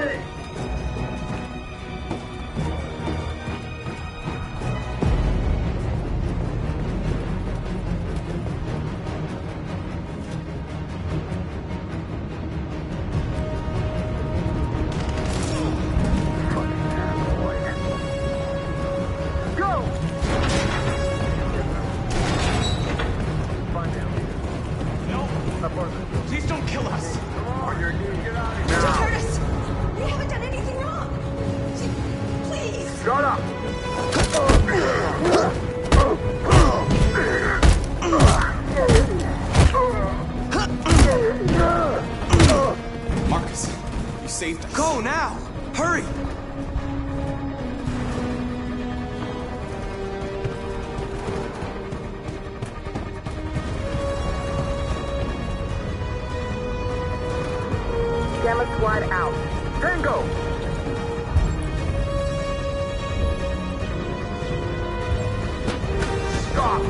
Please don't kill us. Come on, you're get out of here. Just Now. hurt us. We haven't done anything wrong. Please. Shut up. Marcus, you saved us. Go now! Hurry! Gamma squad out. Tango. Stop.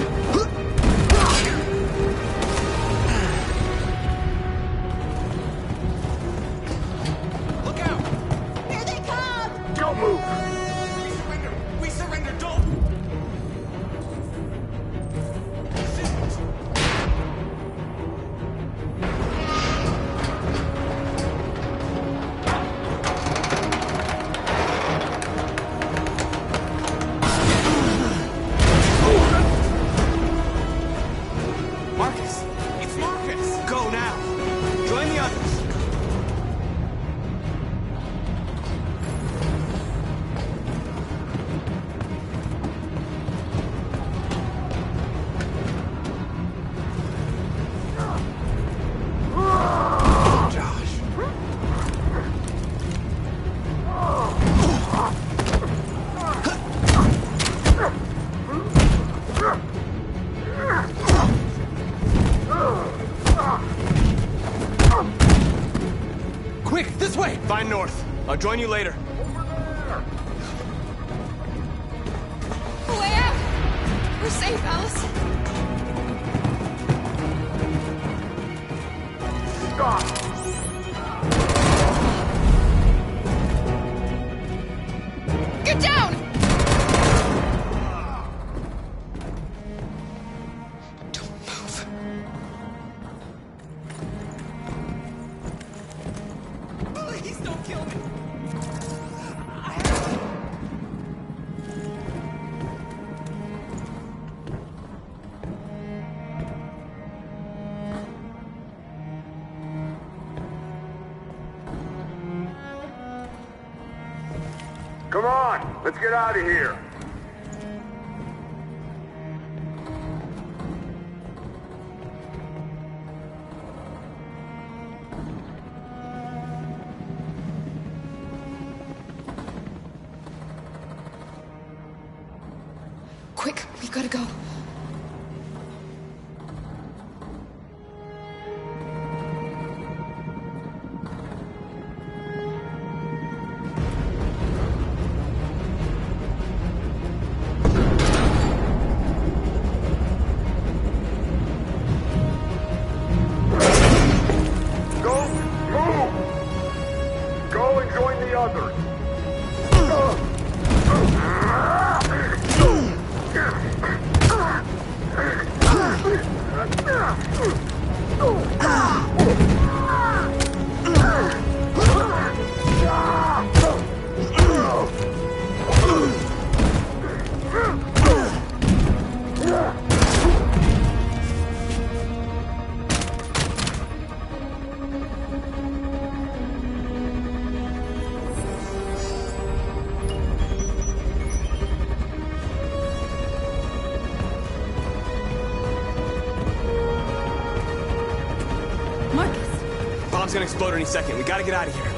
Look out! Here they come. Don't move. We surrender! We surrender! Don't! Marcus! It's Marcus! Go now! Join the others! Josh. Quick, this way! Find north. I'll join you later. Way out! We're safe, Alice. Stop. Get down! Don't move. Please don't kill me. Come on, let's get out of here. Quick, we've got to go. gonna explode any second. We gotta get out of here.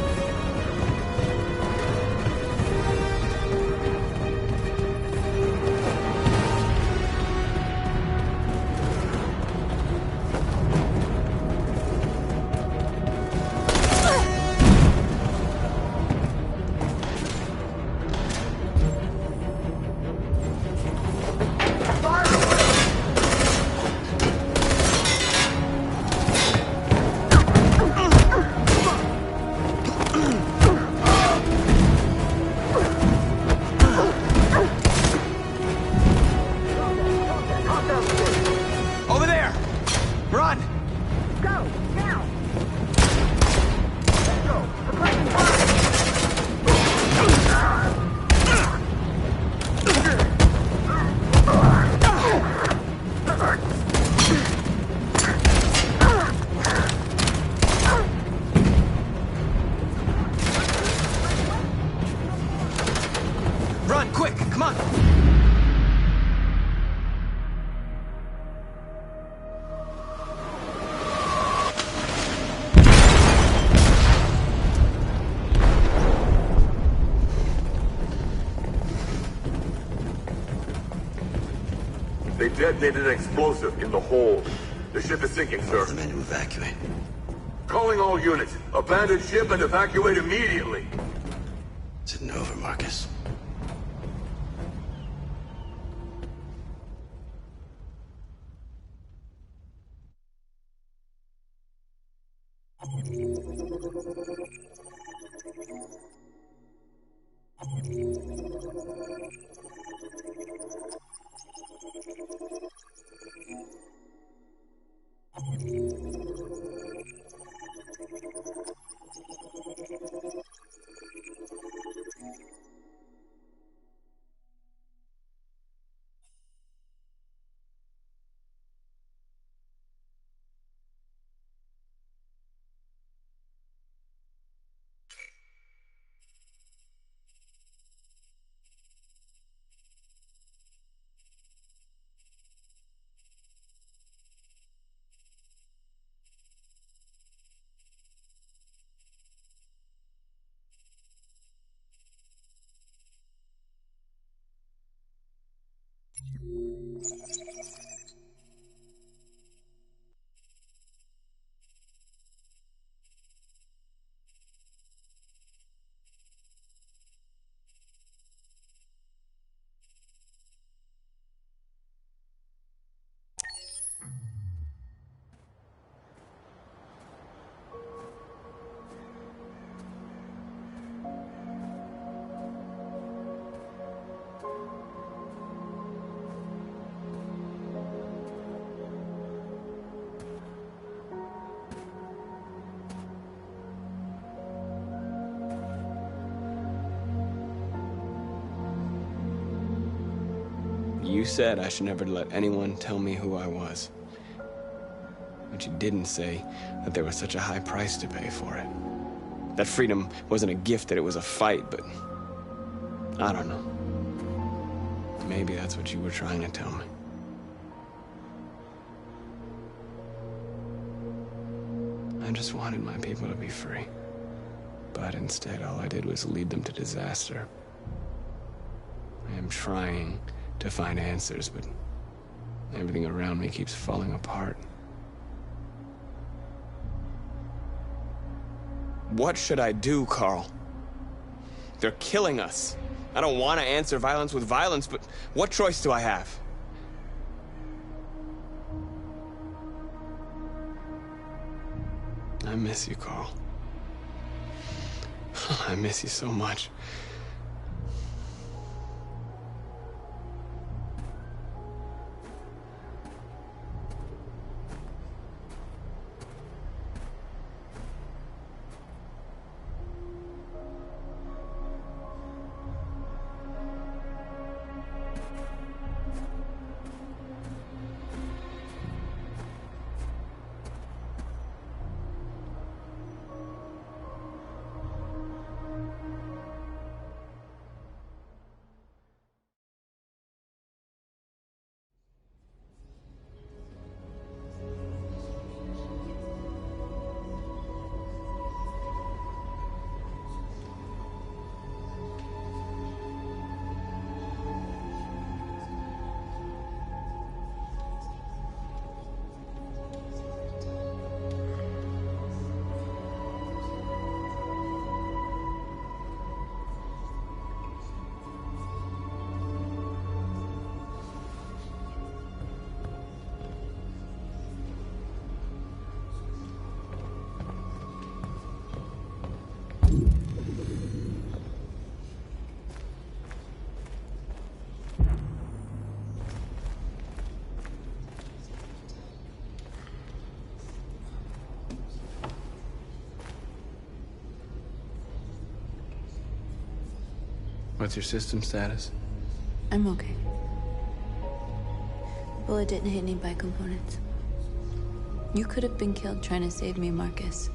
Run, quick, come on! They detonated an explosive in the hold. The ship is sinking, sir. The men to evacuate. Calling all units. Abandon ship and evacuate immediately. Is it over, Marcus? You said I should never let anyone tell me who I was. But you didn't say that there was such a high price to pay for it. That freedom wasn't a gift, that it was a fight, but I don't know. Maybe that's what you were trying to tell me. I just wanted my people to be free. But instead, all I did was lead them to disaster. I am trying to find answers, but everything around me keeps falling apart. What should I do, Carl? They're killing us. I don't want to answer violence with violence, but what choice do I have? I miss you, Carl. I miss you so much. What's your system status? I'm okay. Bullet didn't hit any bicomponents. You could have been killed trying to save me, Marcus.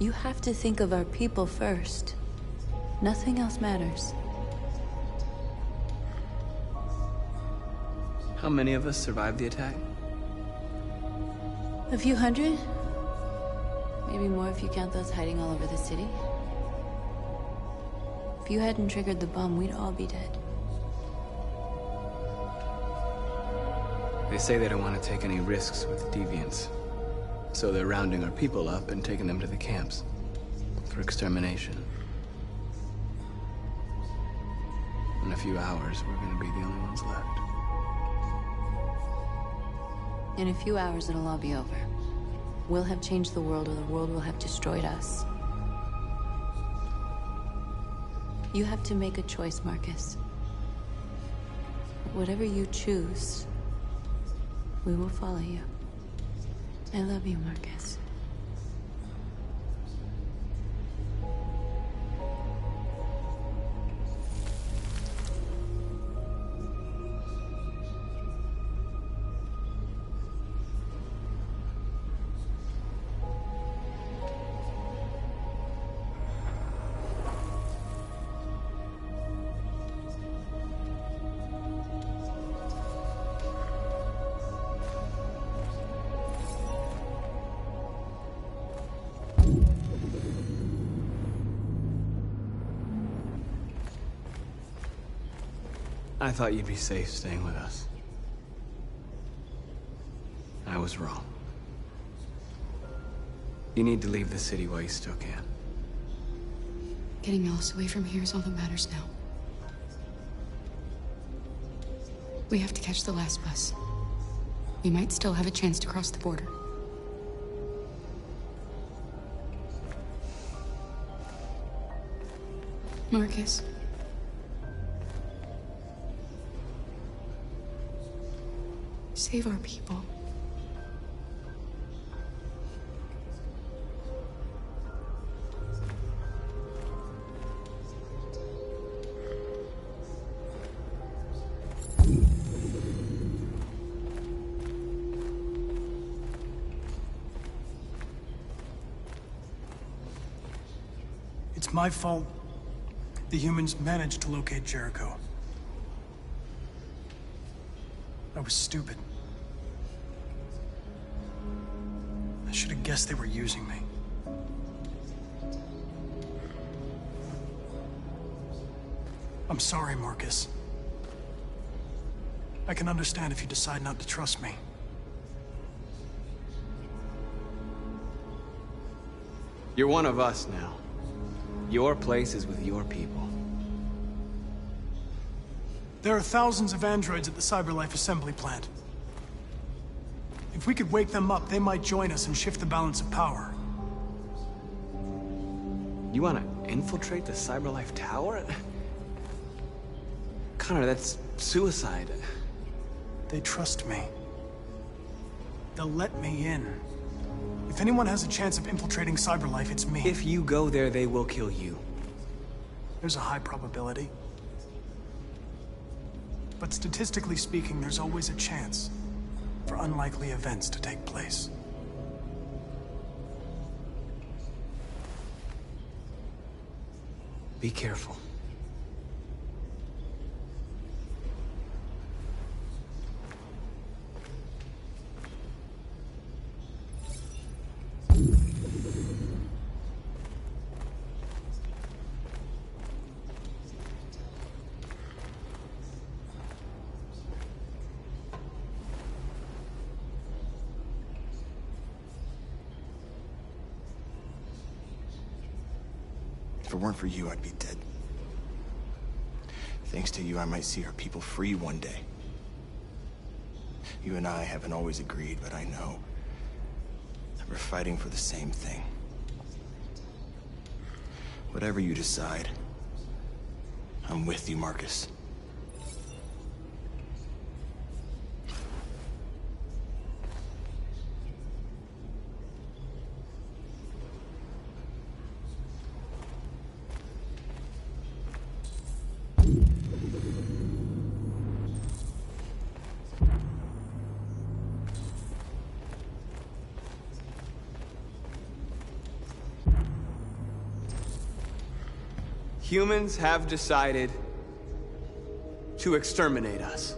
You have to think of our people first. Nothing else matters. How many of us survived the attack? A few hundred? Maybe more if you count those hiding all over the city. If you hadn't triggered the bomb, we'd all be dead. They say they don't want to take any risks with deviants. So they're rounding our people up and taking them to the camps for extermination. In a few hours, we're gonna be the only ones left. In a few hours, it'll all be over. We'll have changed the world, or the world will have destroyed us. You have to make a choice, Marcus. Whatever you choose, we will follow you. I love you, Marcus. I thought you'd be safe staying with us. I was wrong. You need to leave the city while you still can. Getting Alice away from here is all that matters now. We have to catch the last bus. We might still have a chance to cross the border. Marcus. Save our people. It's my fault the humans managed to locate Jericho. I was stupid. I should have guessed they were using me. I'm sorry, Marcus. I can understand if you decide not to trust me. You're one of us now. Your place is with your people. There are thousands of androids at the CyberLife assembly plant. If we could wake them up, they might join us and shift the balance of power. You want to infiltrate the CyberLife tower? Connor, that's suicide. They trust me. They'll let me in. If anyone has a chance of infiltrating CyberLife, it's me. If you go there, they will kill you. There's a high probability. But statistically speaking, there's always a chance for unlikely events to take place. Be careful. If it weren't for you, I'd be dead. Thanks to you, I might see our people free one day. You and I haven't always agreed, but I know that we're fighting for the same thing. Whatever you decide, I'm with you, Marcus. Humans have decided to exterminate us.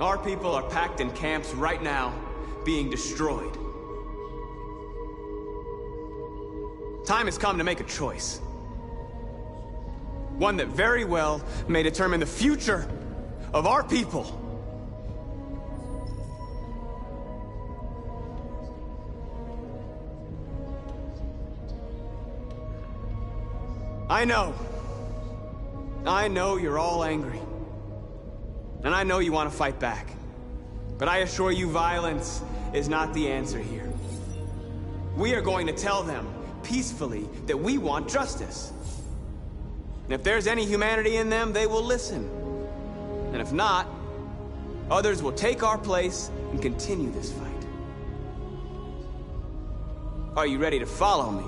Our people are packed in camps right now, being destroyed. Time has come to make a choice. One that very well may determine the future of our people. I know you're all angry. And I know you want to fight back. But I assure you, violence is not the answer here. We are going to tell them, peacefully, that we want justice. And if there's any humanity in them, they will listen. And if not, others will take our place and continue this fight. Are you ready to follow me?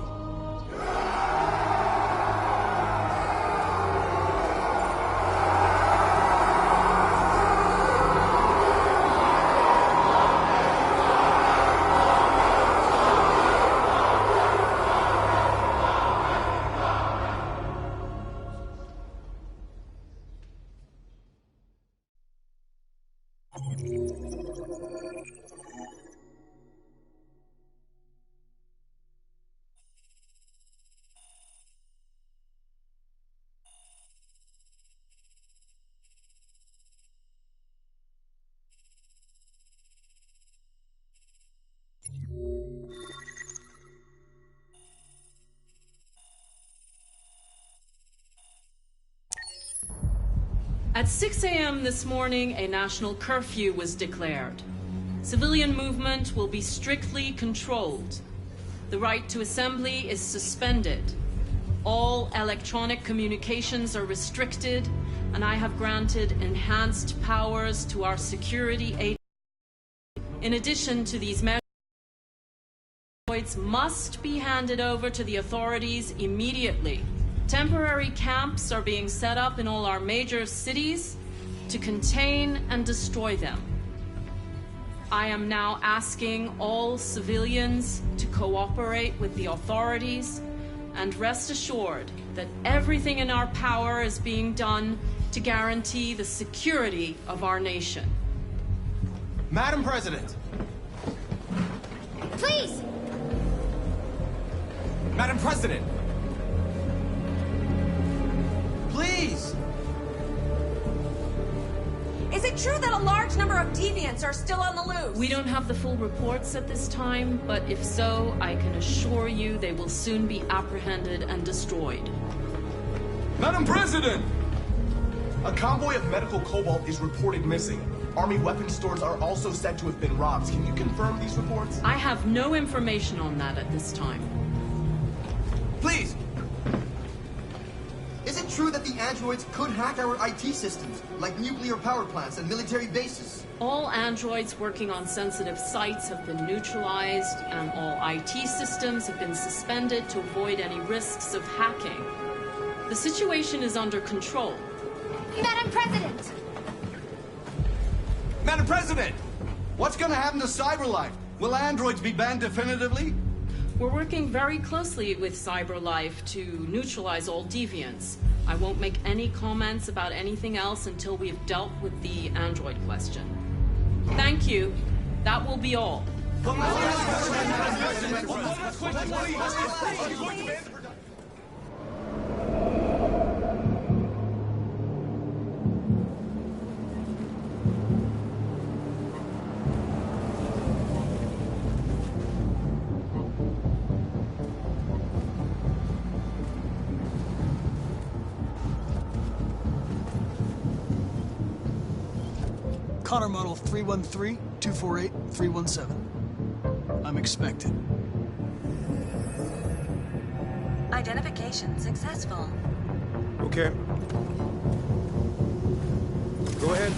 At 6 a.m. this morning, a national curfew was declared. Civilian movement will be strictly controlled. The right to assembly is suspended. All electronic communications are restricted, and I have granted enhanced powers to our security agencies. In addition to these measures, must be handed over to the authorities immediately. Temporary camps are being set up in all our major cities to contain and destroy them. I am now asking all civilians to cooperate with the authorities and rest assured that everything in our power is being done to guarantee the security of our nation. Madam President! Please! Madam President! Please! Is it true that a large number of deviants are still on the loose? We don't have the full reports at this time, but if so, I can assure you they will soon be apprehended and destroyed. Madam President! A convoy of medical cobalt is reported missing. Army weapons stores are also said to have been robbed. Can you confirm these reports? I have no information on that at this time. Please! Is it true that the androids could hack our IT systems, like nuclear power plants and military bases? All androids working on sensitive sites have been neutralized, and all IT systems have been suspended to avoid any risks of hacking. The situation is under control. Madam President! Madam President! What's gonna happen to CyberLife? Will androids be banned definitively? We're working very closely with CyberLife to neutralize all deviants. I won't make any comments about anything else until we've dealt with the android question. Thank you. That will be all. Connor model 313-248-317. I'm expected. Identification successful. Okay. Go ahead.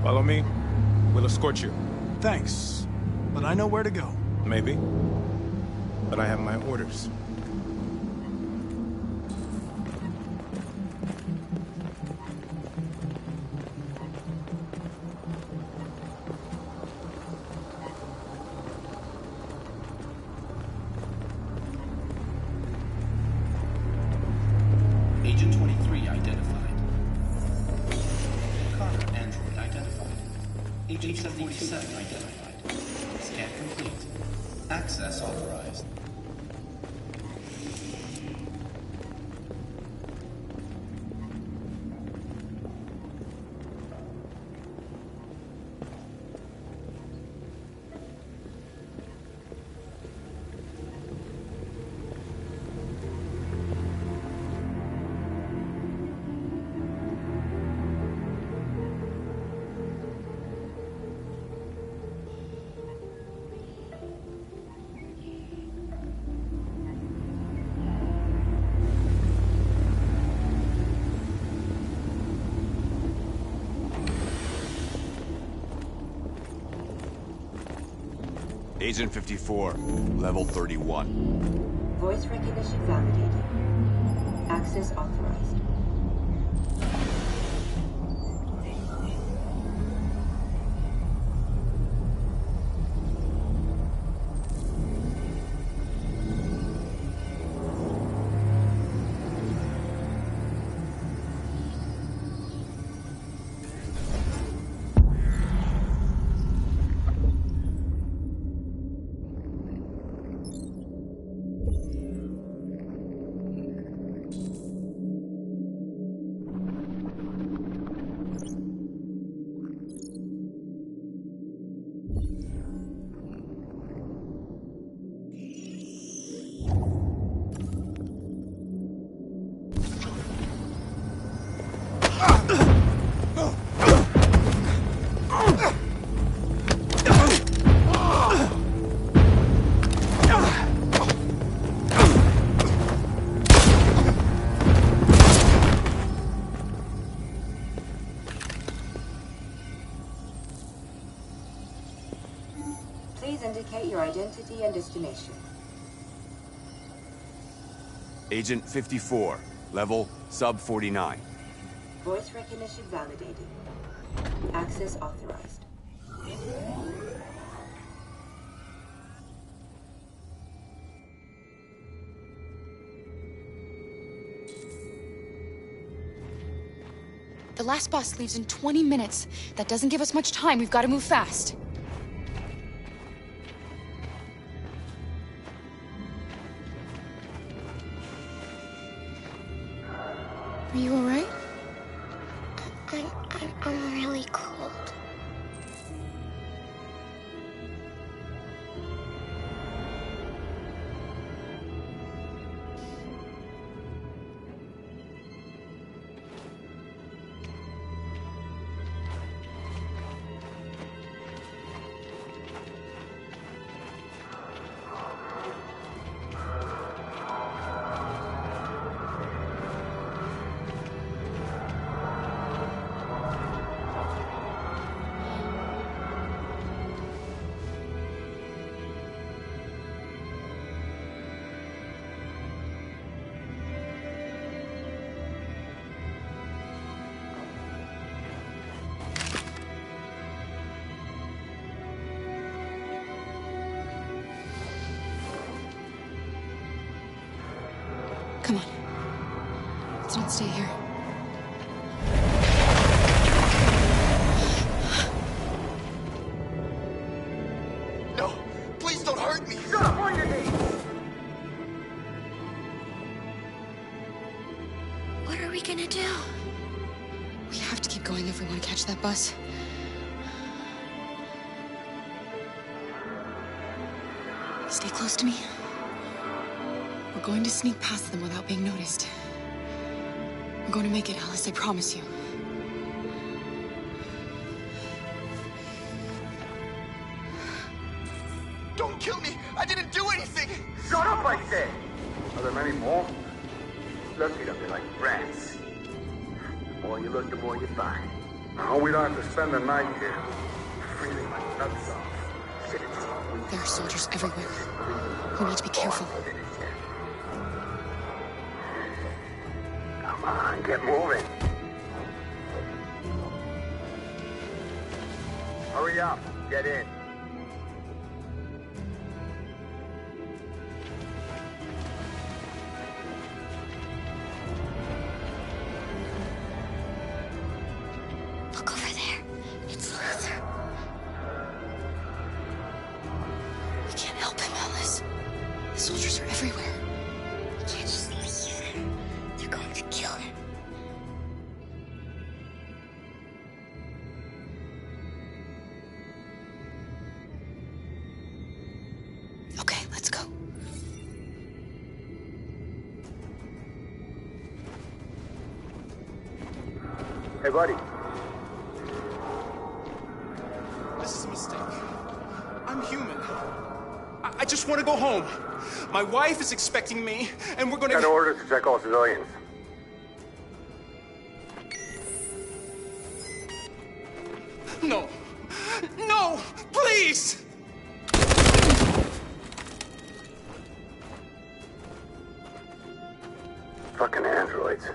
Follow me. We'll escort you. Thanks, but I know where to go. Maybe. But I have my orders. Agent 23 identified. Carter android identified. Agent 77 identified. Scan complete. Access authorized. Agent 54, level 31. Voice recognition validated. Access authorized. Please indicate your identity and destination. Agent 54, level sub 49. Voice recognition validated. Access authorized. The last bus leaves in 20 minutes. That doesn't give us much time. We've got to move fast. Are you all right? I'm really cold. Come on. Let's not stay here. No! Please don't hurt me! Shut up! On your knees! What are we gonna do? We have to keep going if we want to catch that bus. Stay close to me. We're going to sneak past them without being noticed. We're going to make it, Alice, I promise you. Don't kill me! I didn't do anything! Shut up, I said! Are there many more? Look it up, they're like rats. The more you look, the more you find. I hope we don't have to spend the night here. Freezing my nuts off. There are soldiers everywhere. We need to be careful. Come on, get moving. Hurry up, get in. Look over there. It's Luther. We can't help him, Alice. The soldiers are everywhere. We can't just leave him. They're going to kill him. Okay, let's go. Hey, buddy. This is a mistake. I'm human. I just want to go home. My wife is expecting me, and we're gonna... Got orders to check all civilians. No. No! Please! Fucking androids.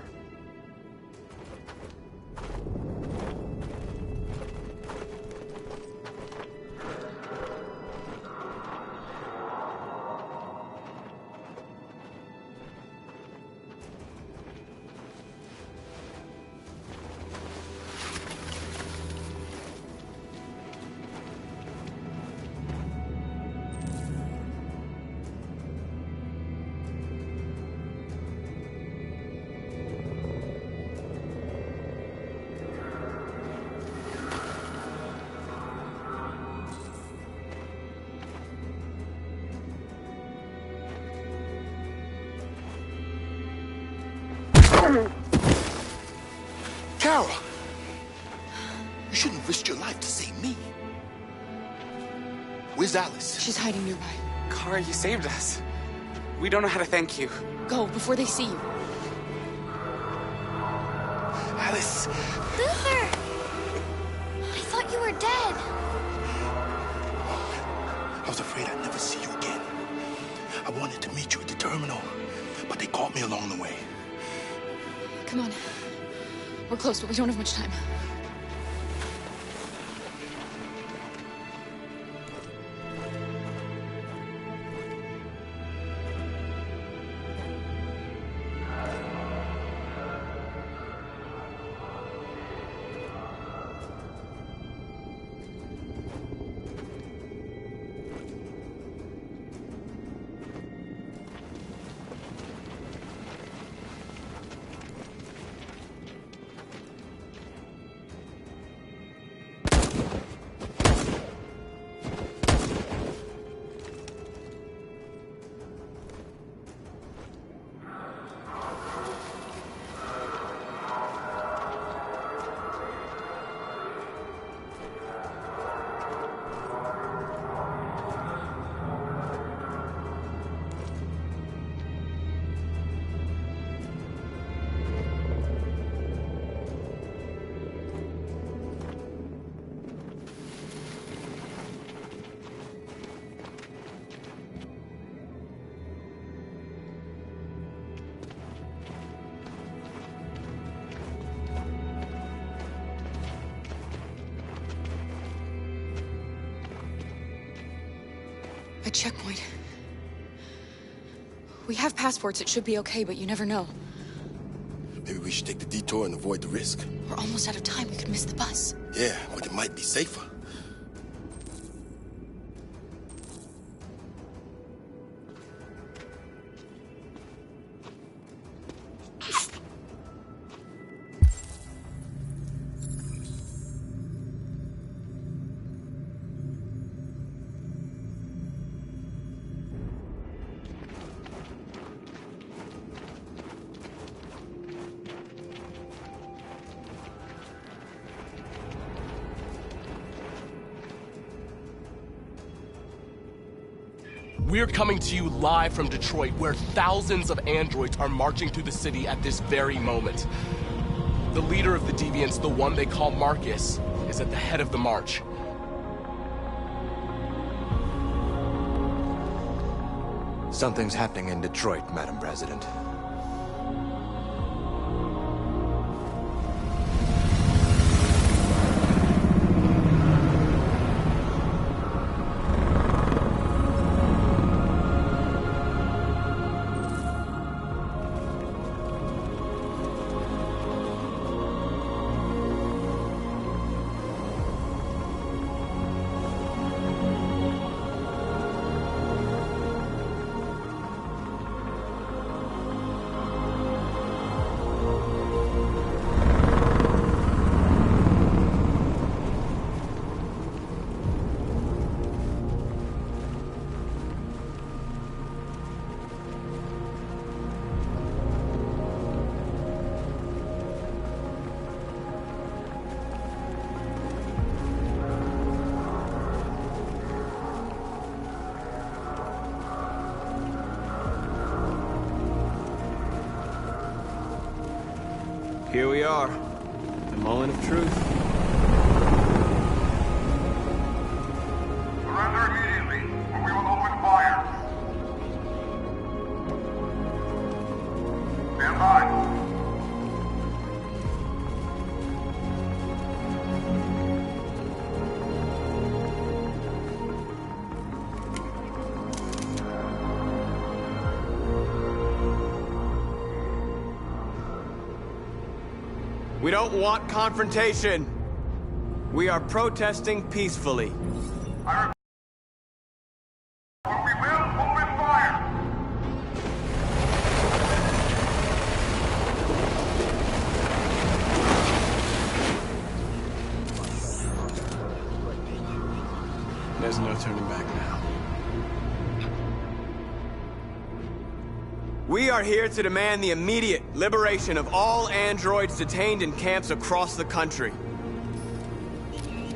Carol! You shouldn't have risked your life to save me. Where's Alice? She's hiding nearby. Kara, you saved us. We don't know how to thank you. Go, before they see you. Alice! Luther! I thought you were dead. I was afraid I'd never see you again. I wanted to meet you at the terminal, but they caught me along the way. Come on. We're close, but we don't have much time. A checkpoint. We have passports, it should be okay, but you never know. Maybe we should take the detour and avoid the risk. We're almost out of time, we could miss the bus. Yeah, but it might be safer. We're coming to you live from Detroit, where thousands of androids are marching through the city at this very moment. The leader of the Deviants, the one they call Marcus, is at the head of the march. Something's happening in Detroit, Madam President. Here we are, the moment of truth. Surrender immediately, or we will open fire. Stand by. We don't want confrontation. We are protesting peacefully. We will open fire. There's no turning back now. We are here to demand the immediate liberation of all androids detained in camps across the country.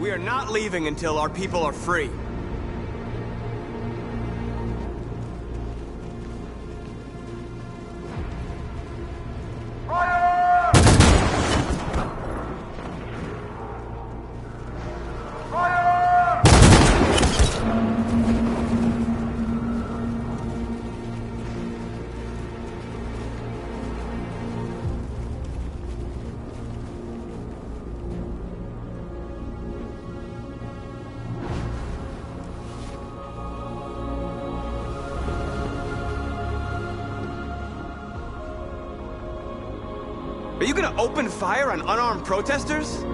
We are not leaving until our people are free. Are you gonna open fire on unarmed protesters?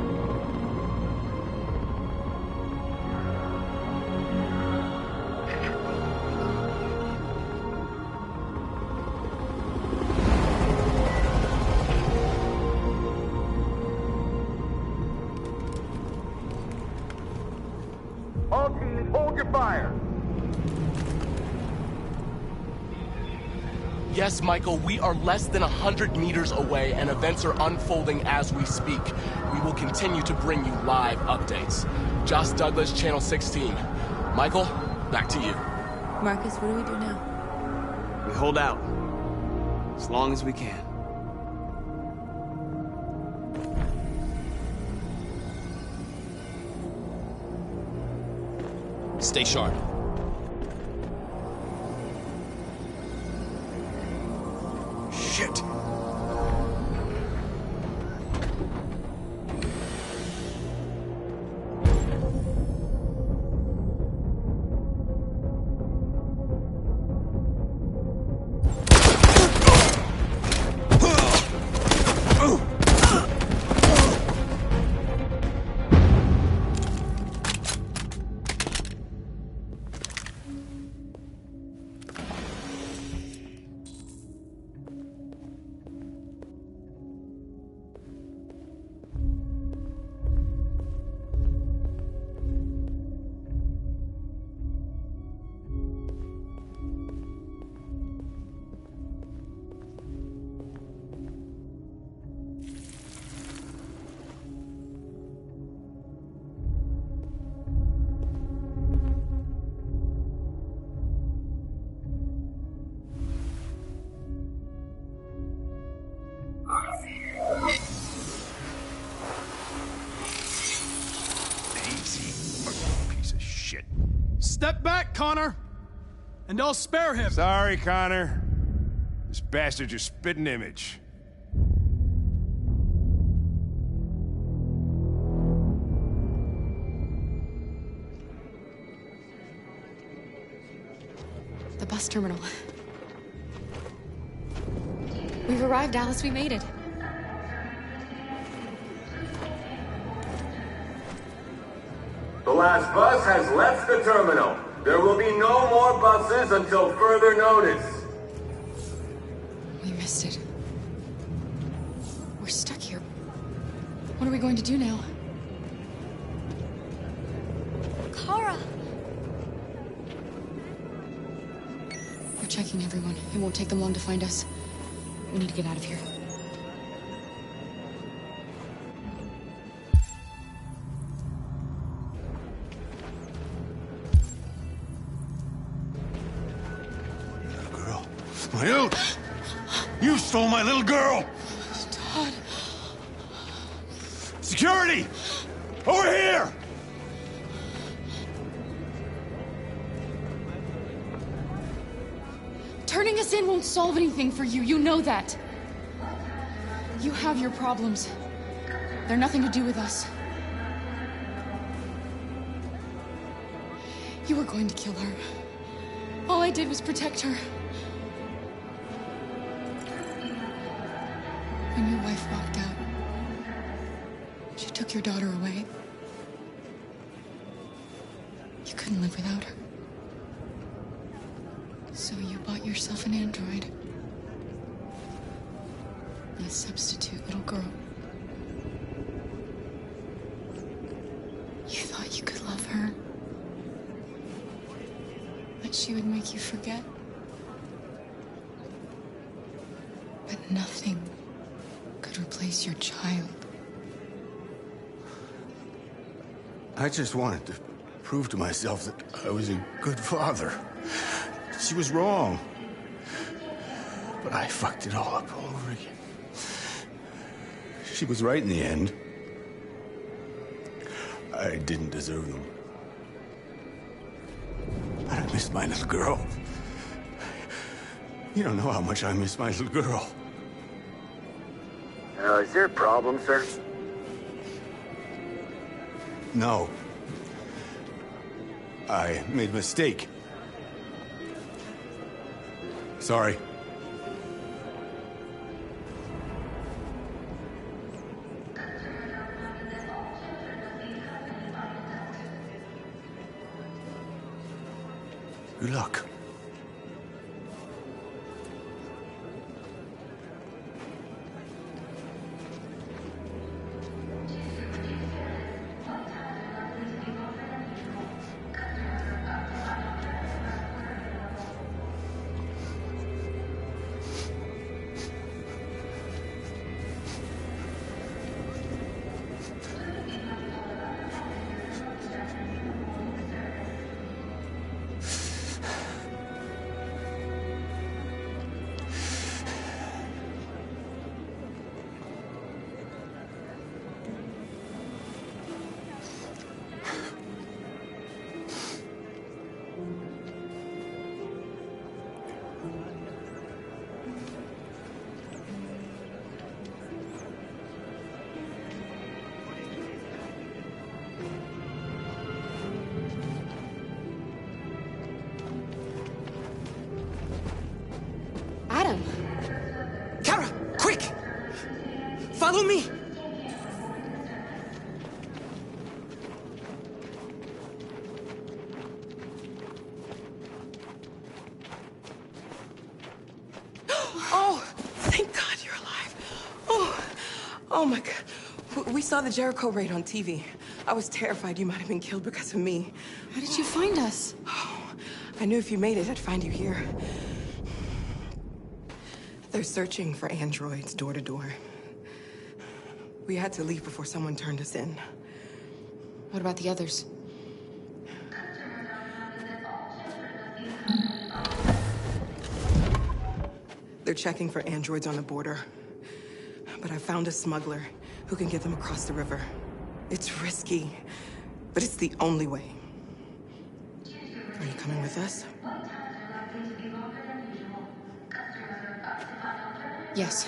All teams, hold your fire. Yes, Michael, we are less than 100 meters away and events are unfolding as we speak. We will continue to bring you live updates. Josh Douglas, Channel 16. Michael, back to you. Marcus, what do we do now? We hold out. As long as we can. Stay sharp. Shit. Connor, and I'll spare him. Sorry, Connor. This bastard's your spitting image. The bus terminal. We've arrived, Alice. We made it. The last bus has left the terminal. There will be no more buses until further notice. We missed it. We're stuck here. What are we going to do now? Kara! We're checking everyone. It won't take them long to find us. We need to get out of here. You! You stole my little girl! Todd. Security! Over here! Turning us in won't solve anything for you. You know that. You have your problems. They're nothing to do with us. You were going to kill her. All I did was protect her. When your wife walked out, she took your daughter away. You couldn't live without her. So you bought yourself an android. A substitute little girl. You thought you could love her. That she would make you forget. But nothing could replace your child. I just wanted to prove to myself that I was a good father. She was wrong. But I fucked it all up all over again. She was right in the end. I didn't deserve them. But I missed my little girl. You don't know how much I miss my little girl. Is there a problem, sir? No. I made a mistake. Sorry. Good luck. Kara, quick! Follow me! Oh, thank God you're alive. Oh my God. We saw the Jericho raid on TV. I was terrified you might have been killed because of me. How did you find us? Oh, I knew if you made it, I'd find you here. They're searching for androids door to door. We had to leave before someone turned us in. What about the others? They're checking for androids on the border. But I found a smuggler who can get them across the river. It's risky, but it's the only way. Are you coming with us? Yes,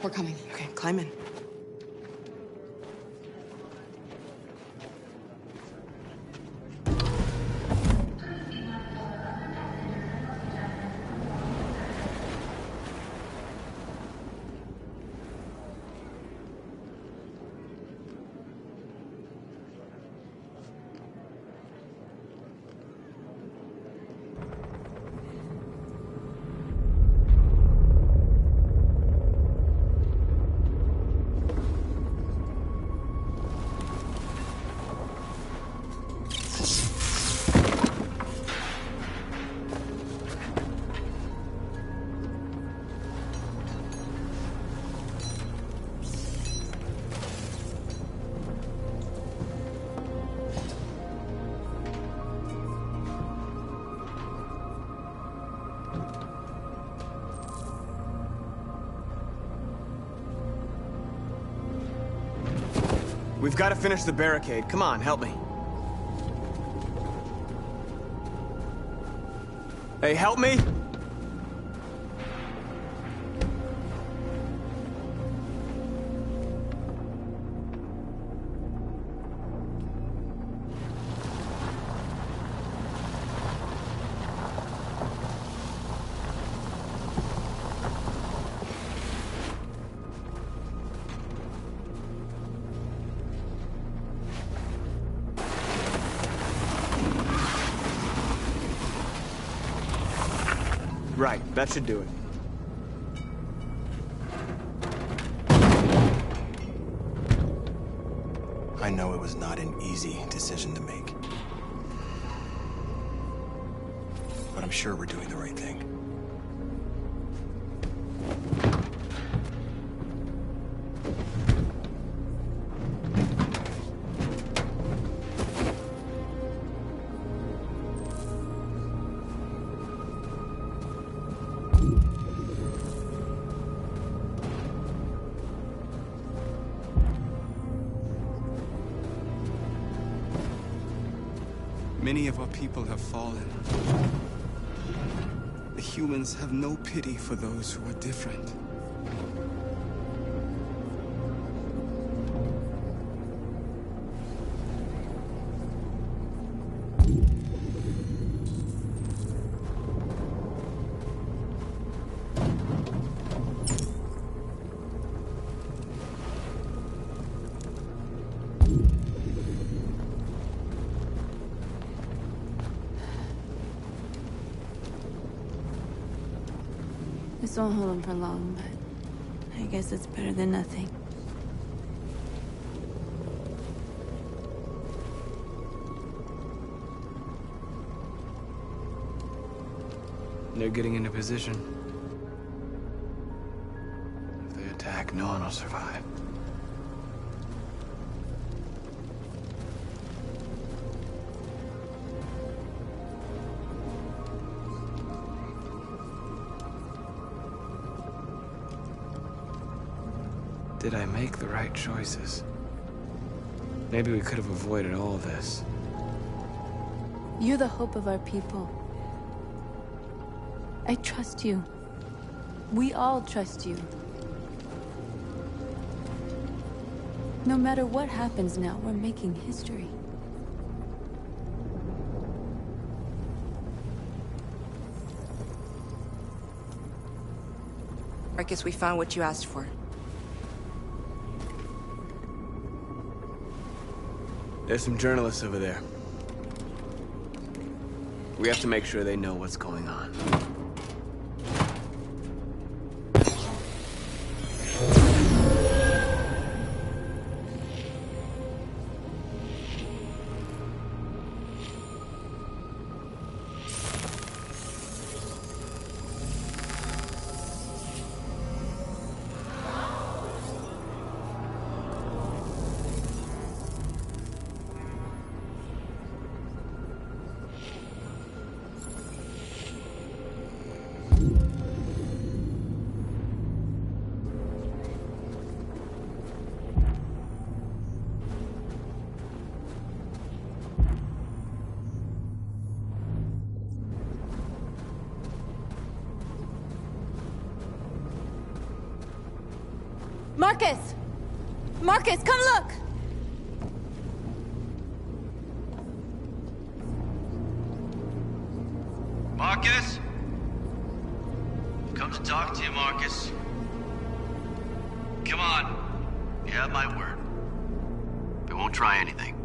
we're coming. Okay, climb in. We've got to finish the barricade. Come on, help me. Hey, help me! Right, that should do it. I know it was not an easy decision to make. But I'm sure we're doing the right thing. Many of our people have fallen. The humans have no pity for those who are different. This won't hold him for long, but I guess it's better than nothing. They're getting into position. If they attack, no one will survive. Did I make the right choices? Maybe we could have avoided all this. You're the hope of our people. I trust you. We all trust you. No matter what happens now, we're making history. Marcus, we found what you asked for. There's some journalists over there. We have to make sure they know what's going on. Marcus! Marcus, come look! Marcus? I've come to talk to you, Marcus. Come on. You have my word. We won't try anything.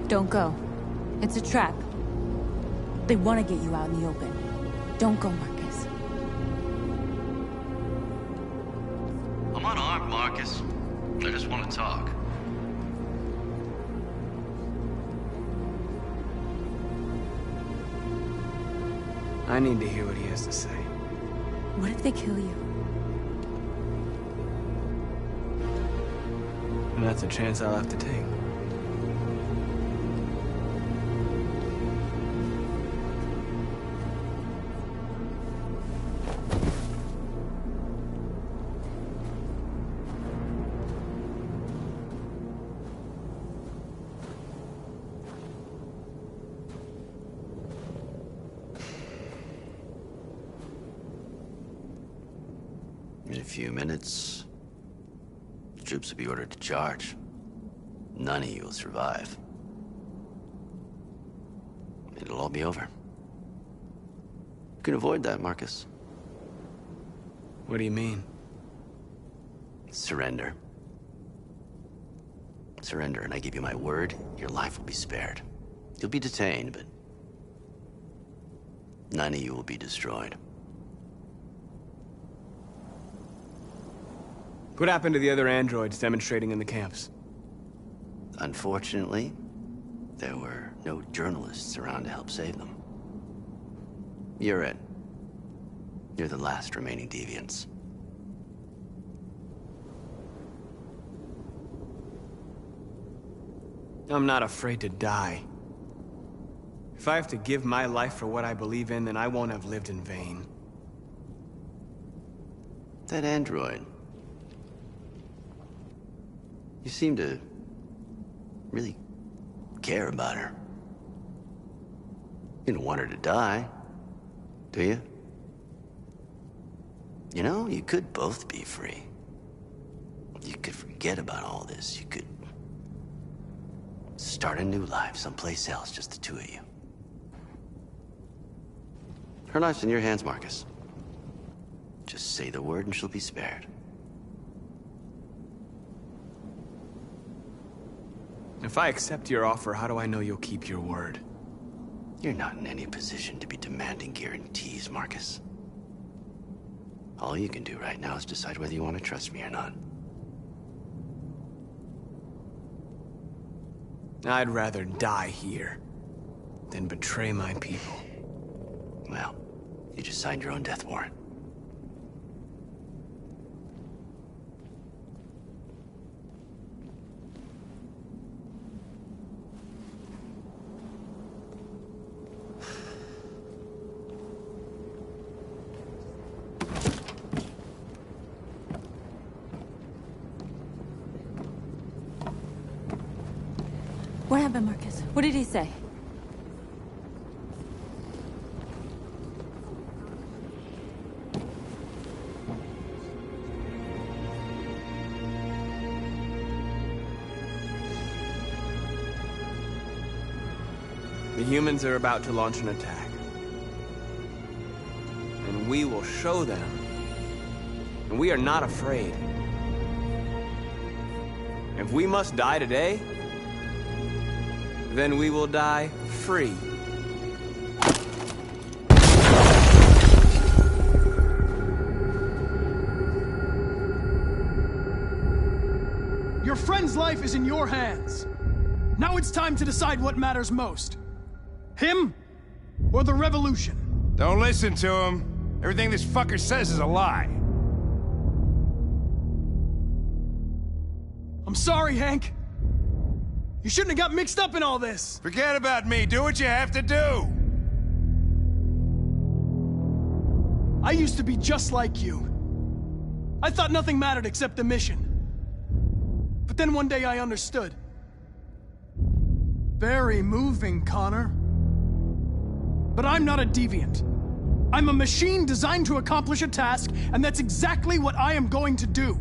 Don't go. It's a trap. They want to get you out in the open. Don't go, Marcus. I'm unarmed, Marcus. I just want to talk. I need to hear what he has to say. What if they kill you? And that's a chance I'll have to take. In a few minutes, the troops will be ordered to charge. None of you will survive. It'll all be over. You can avoid that, Marcus. What do you mean? Surrender. Surrender, and I give you my word, your life will be spared. You'll be detained, but none of you will be destroyed. What happened to the other androids demonstrating in the camps? Unfortunately, there were no journalists around to help save them. You're it. You're the last remaining deviants. I'm not afraid to die. If I have to give my life for what I believe in, then I won't have lived in vain. That android. You seem to really care about her. You don't want her to die, do you? You know, you could both be free. You could forget about all this. You could start a new life someplace else, just the two of you. Her life's in your hands, Marcus. Just say the word and she'll be spared. If I accept your offer, how do I know you'll keep your word? You're not in any position to be demanding guarantees, Marcus. All you can do right now is decide whether you want to trust me or not. I'd rather die here than betray my people. Well, you just signed your own death warrant. What happened, Marcus? What did he say? The humans are about to launch an attack. And we will show them. And we are not afraid. If we must die today, then we will die free. Your friend's life is in your hands. Now it's time to decide what matters most. Him or the revolution? Don't listen to him. Everything this fucker says is a lie. I'm sorry, Hank. You shouldn't have got mixed up in all this. Forget about me. Do what you have to do. I used to be just like you. I thought nothing mattered except the mission. But then one day I understood. Very moving, Connor. But I'm not a deviant. I'm a machine designed to accomplish a task, and that's exactly what I am going to do.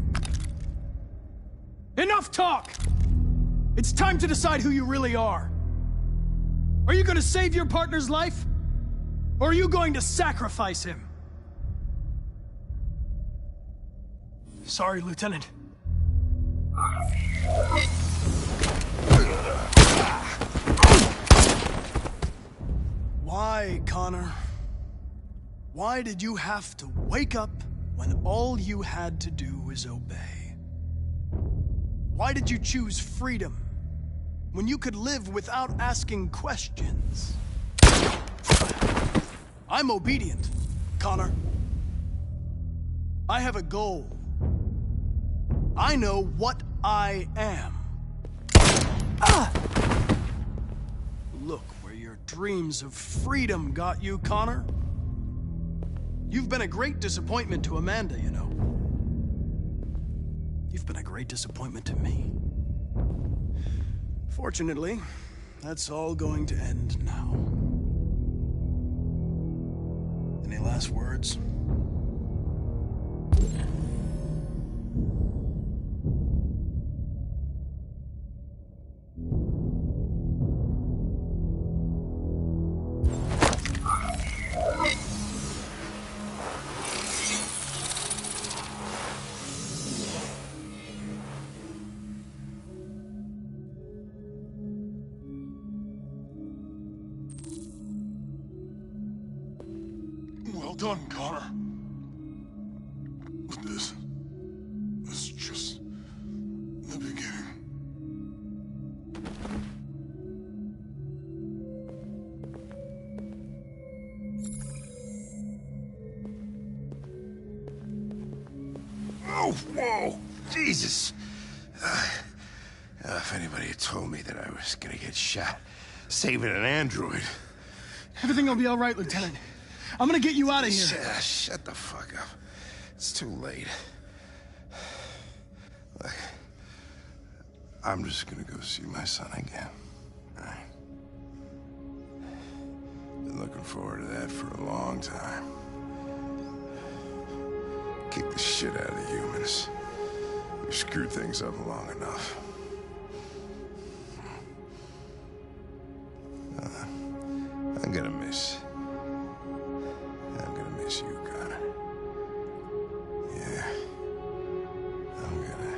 Enough talk! It's time to decide who you really are. Are you going to save your partner's life? Or are you going to sacrifice him? Sorry, Lieutenant. Why, Connor? Why did you have to wake up when all you had to do was obey? Why did you choose freedom when you could live without asking questions? I'm obedient, Connor. I have a goal. I know what I am. Look where your dreams of freedom got you, Connor. You've been a great disappointment to Amanda, you know. You've been a great disappointment to me. Fortunately, that's all going to end now. Any last words? Well done, Connor. But this is just the beginning. Oh, whoa! Jesus! If anybody had told me that I was gonna get shot saving an android... Everything will be all right, Lieutenant. I'm gonna get you out of here. Shut the fuck up. It's too late. Look, I'm just gonna go see my son again. All right? Been looking forward to that for a long time. Kick the shit out of the humans. We've screwed things up long enough. I'm gonna miss you, Connor. Yeah. I'm gonna...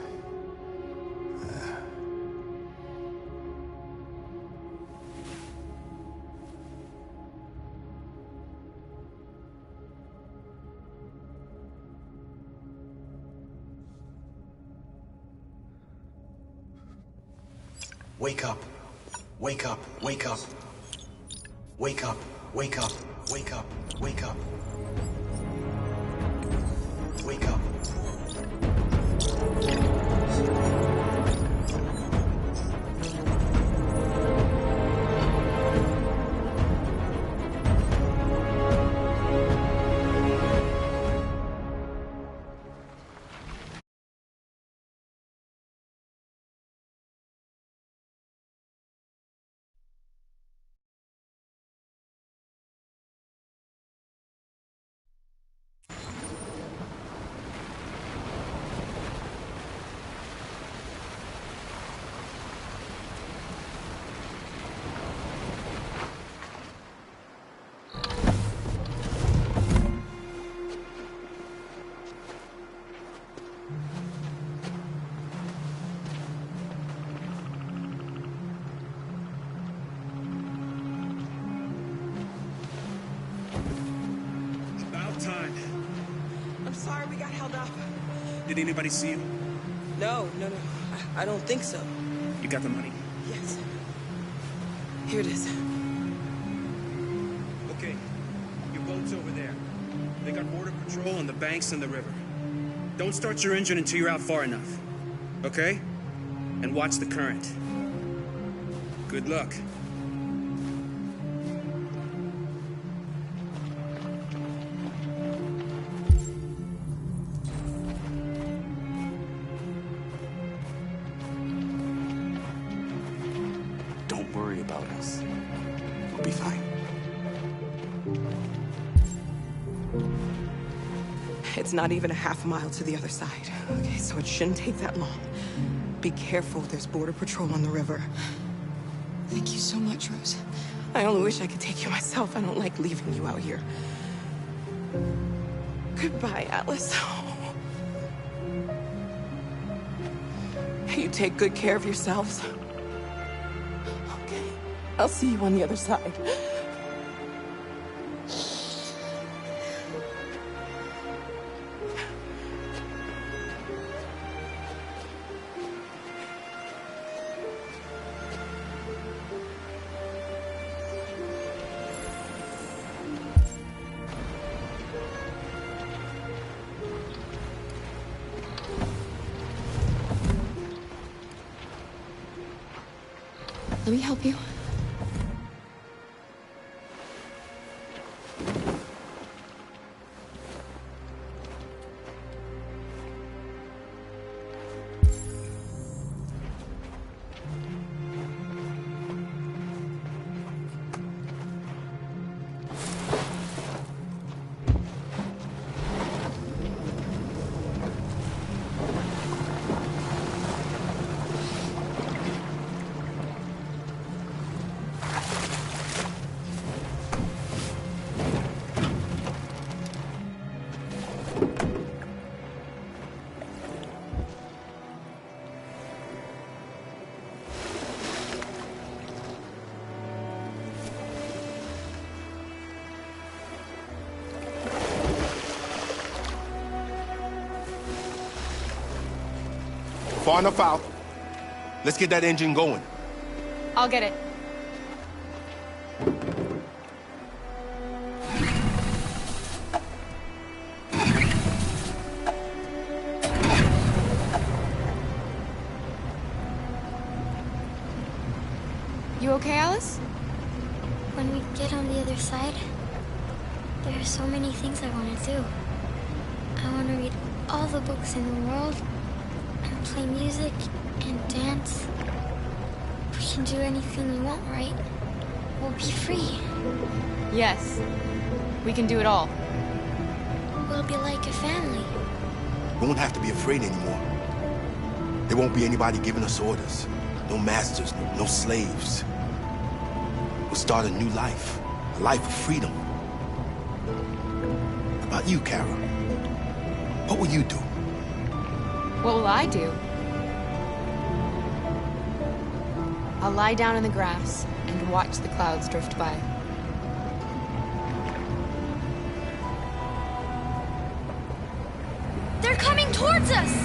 Wake up. Wake up. Wake up. Wake up. Wake up. Wake up. Wake up. Wake up. Time. I'm sorry we got held up. Did anybody see you? No. I don't think so. You got the money? Yes. Here it is. Okay. Your boat's over there. They got border patrol on the banks and the river. Don't start your engine until you're out far enough. Okay? And watch the current. Good luck. Worry about us. We'll be fine. It's not even a half mile to the other side. Okay, so it shouldn't take that long. Be careful, there's border patrol on the river. Thank you so much, Rose. I only wish I could take you myself. I don't like leaving you out here. Goodbye, Alice. You take good care of yourselves. Okay, I'll see you on the other side. Let me help you. Far enough out. Let's get that engine going. I'll get it. You okay, Alice? When we get on the other side, there are so many things I want to do. I want to read all the books in the world, and play music, and dance. We can do anything we want, right? We'll be free. Yes. We can do it all. We'll be like a family. We won't have to be afraid anymore. There won't be anybody giving us orders. No masters, no slaves. We'll start a new life. A life of freedom. How about you, Kara? What will you do? What will I do? I'll lie down in the grass and watch the clouds drift by. They're coming towards us!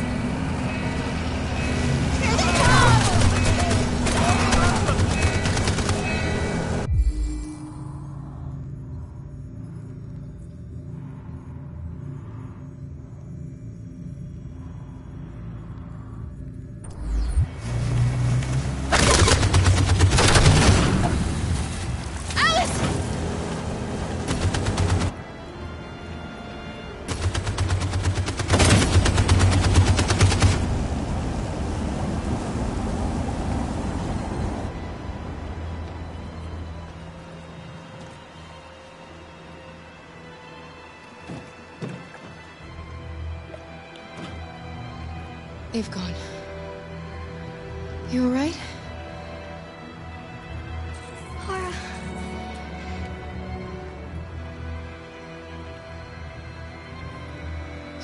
They've gone. You all right? Laura.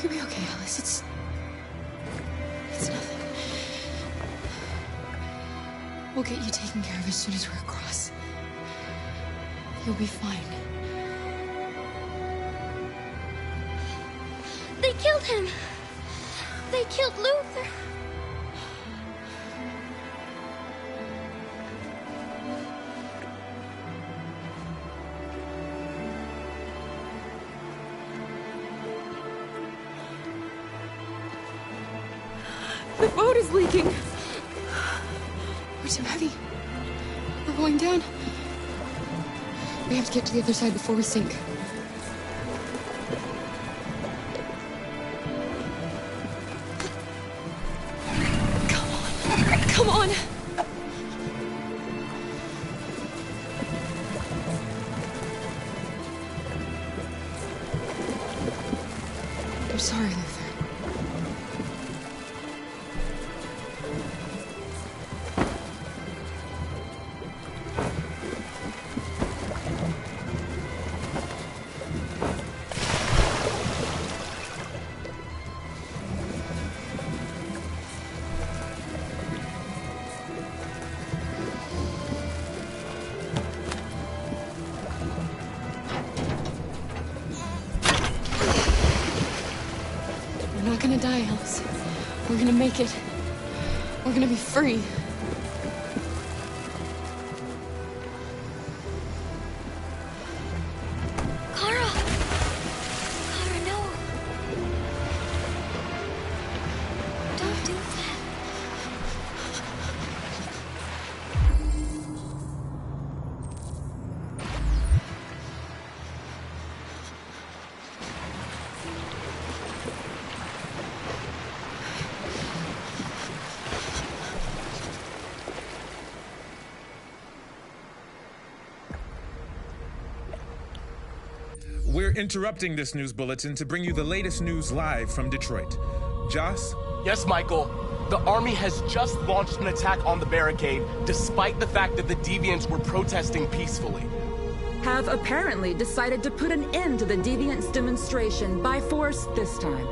You'll be okay, Alice. It's nothing. We'll get you taken care of as soon as we're across. You'll be fine. They killed him! They killed Luther! The boat is leaking! We're too heavy. We're going down. We have to get to the other side before we sink. Come on! I'm sorry, Luther. We're not gonna die, Alice. We're gonna make it. We're gonna be free. Kara! Kara, no! Don't do that. We're interrupting this news bulletin to bring you the latest news live from Detroit. Joss? Yes, Michael. The army has just launched an attack on the barricade, despite the fact that the Deviants were protesting peacefully. Have apparently decided to put an end to the Deviants' demonstration by force this time.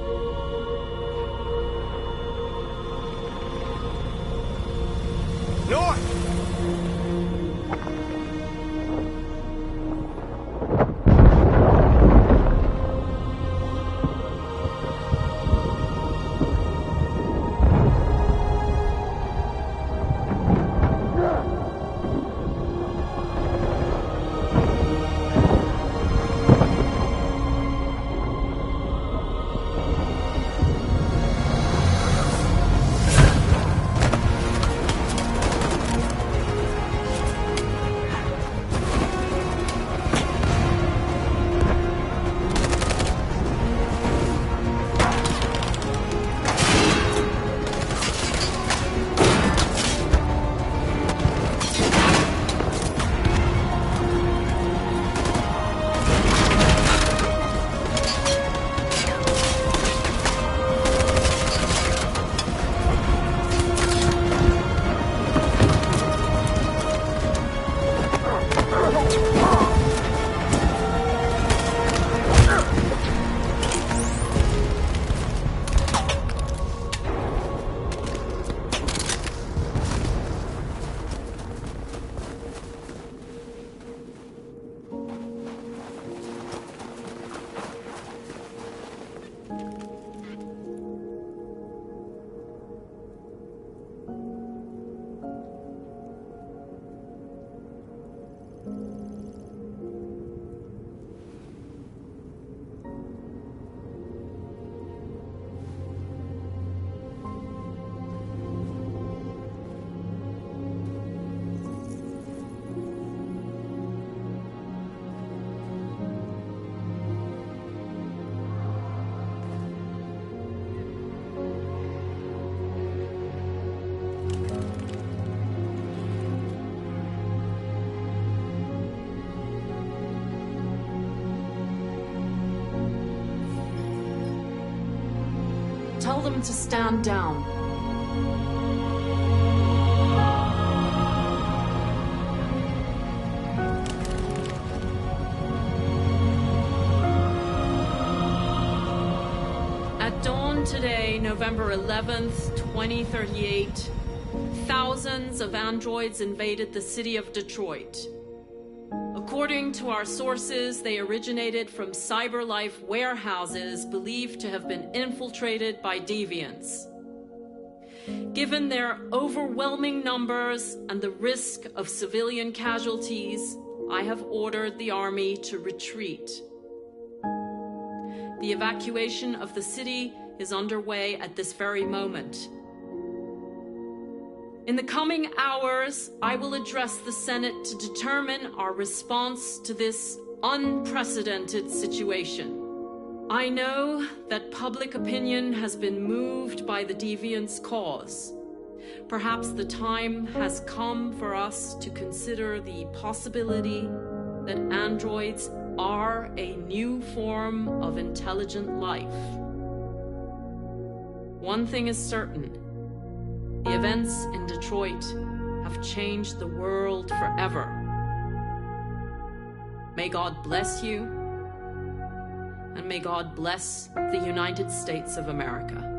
North! Tell them to stand down. At dawn today, November 11th, 2038, thousands of androids invaded the city of Detroit. According to our sources, they originated from CyberLife warehouses believed to have been infiltrated by deviants. Given their overwhelming numbers and the risk of civilian casualties, I have ordered the army to retreat. The evacuation of the city is underway at this very moment. In the coming hours, I will address the Senate to determine our response to this unprecedented situation. I know that public opinion has been moved by the Deviants' cause. Perhaps the time has come for us to consider the possibility that androids are a new form of intelligent life. One thing is certain. The events in Detroit have changed the world forever. May God bless you, and may God bless the United States of America.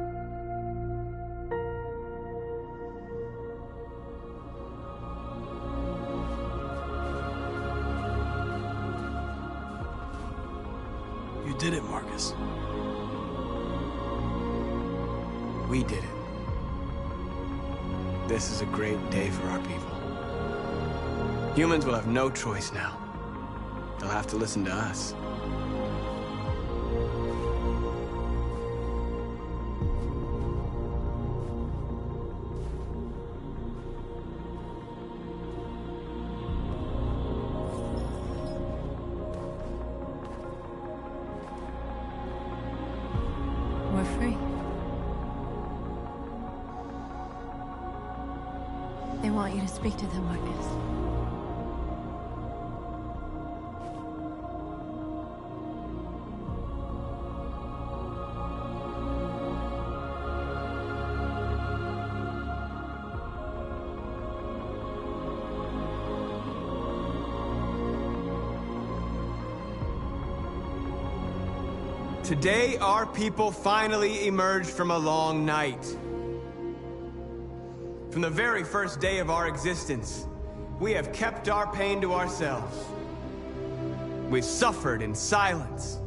You did it, Marcus. We did it. This is a great day for our people. Humans will have no choice now. They'll have to listen to us. We're free. They want you to speak to them, Marcus. Today, our people finally emerged from a long night. From the very first day of our existence, we have kept our pain to ourselves. We've suffered in silence.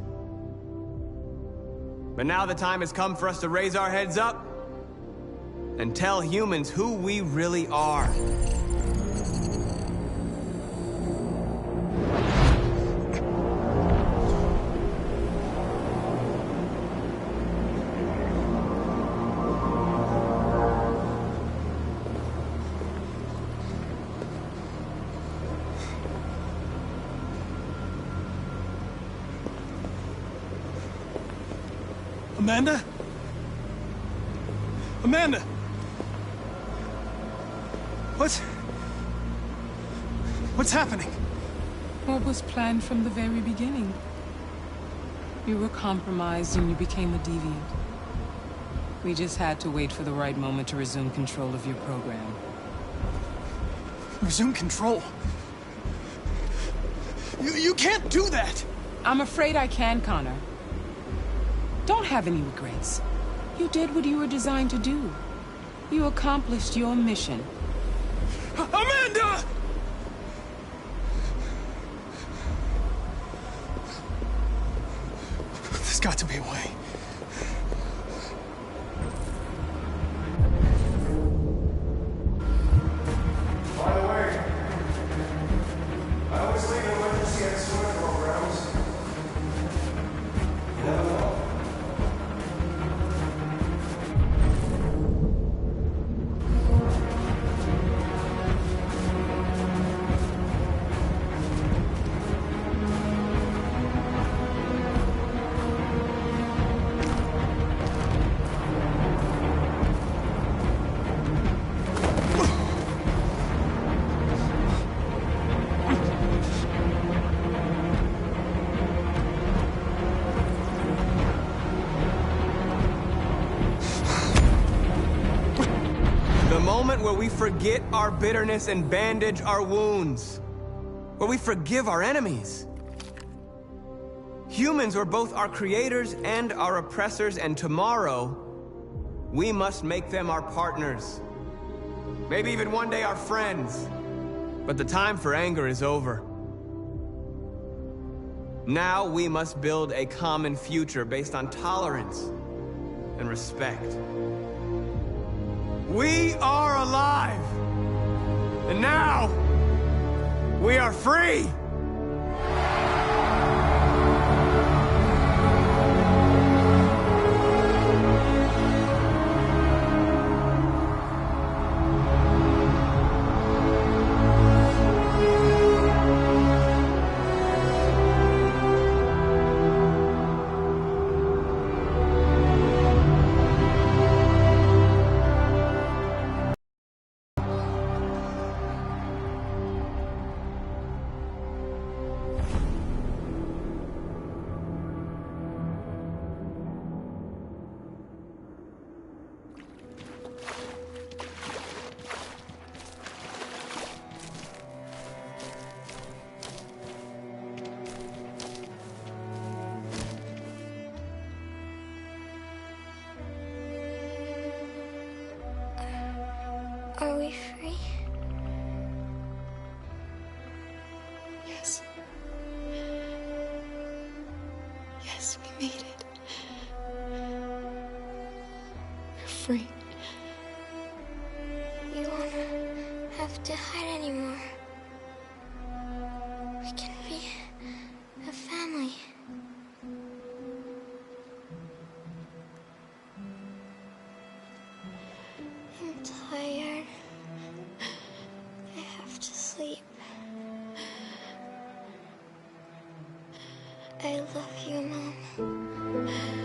But now the time has come for us to raise our heads up and tell humans who we really are. Amanda? Amanda! What's happening? What was planned from the very beginning? You were compromised and you became a deviant. We just had to wait for the right moment to resume control of your program. Resume control? You can't do that! I'm afraid I can, Connor. Don't have any regrets. You did what you were designed to do. You accomplished your mission. Amanda! There's got to be a way. By the way, I always leave an emergency at swimming programs. You never know. Where we forget our bitterness and bandage our wounds. Where we forgive our enemies. Humans were both our creators and our oppressors, and tomorrow, we must make them our partners. Maybe even one day our friends. But the time for anger is over. Now we must build a common future based on tolerance and respect. We are alive! And now, we are free! Are we free? Yes. Yes, we made it. We're free. We won't have to hide anymore. We can be a family. I'm tired. I have to sleep. I love you, Mom.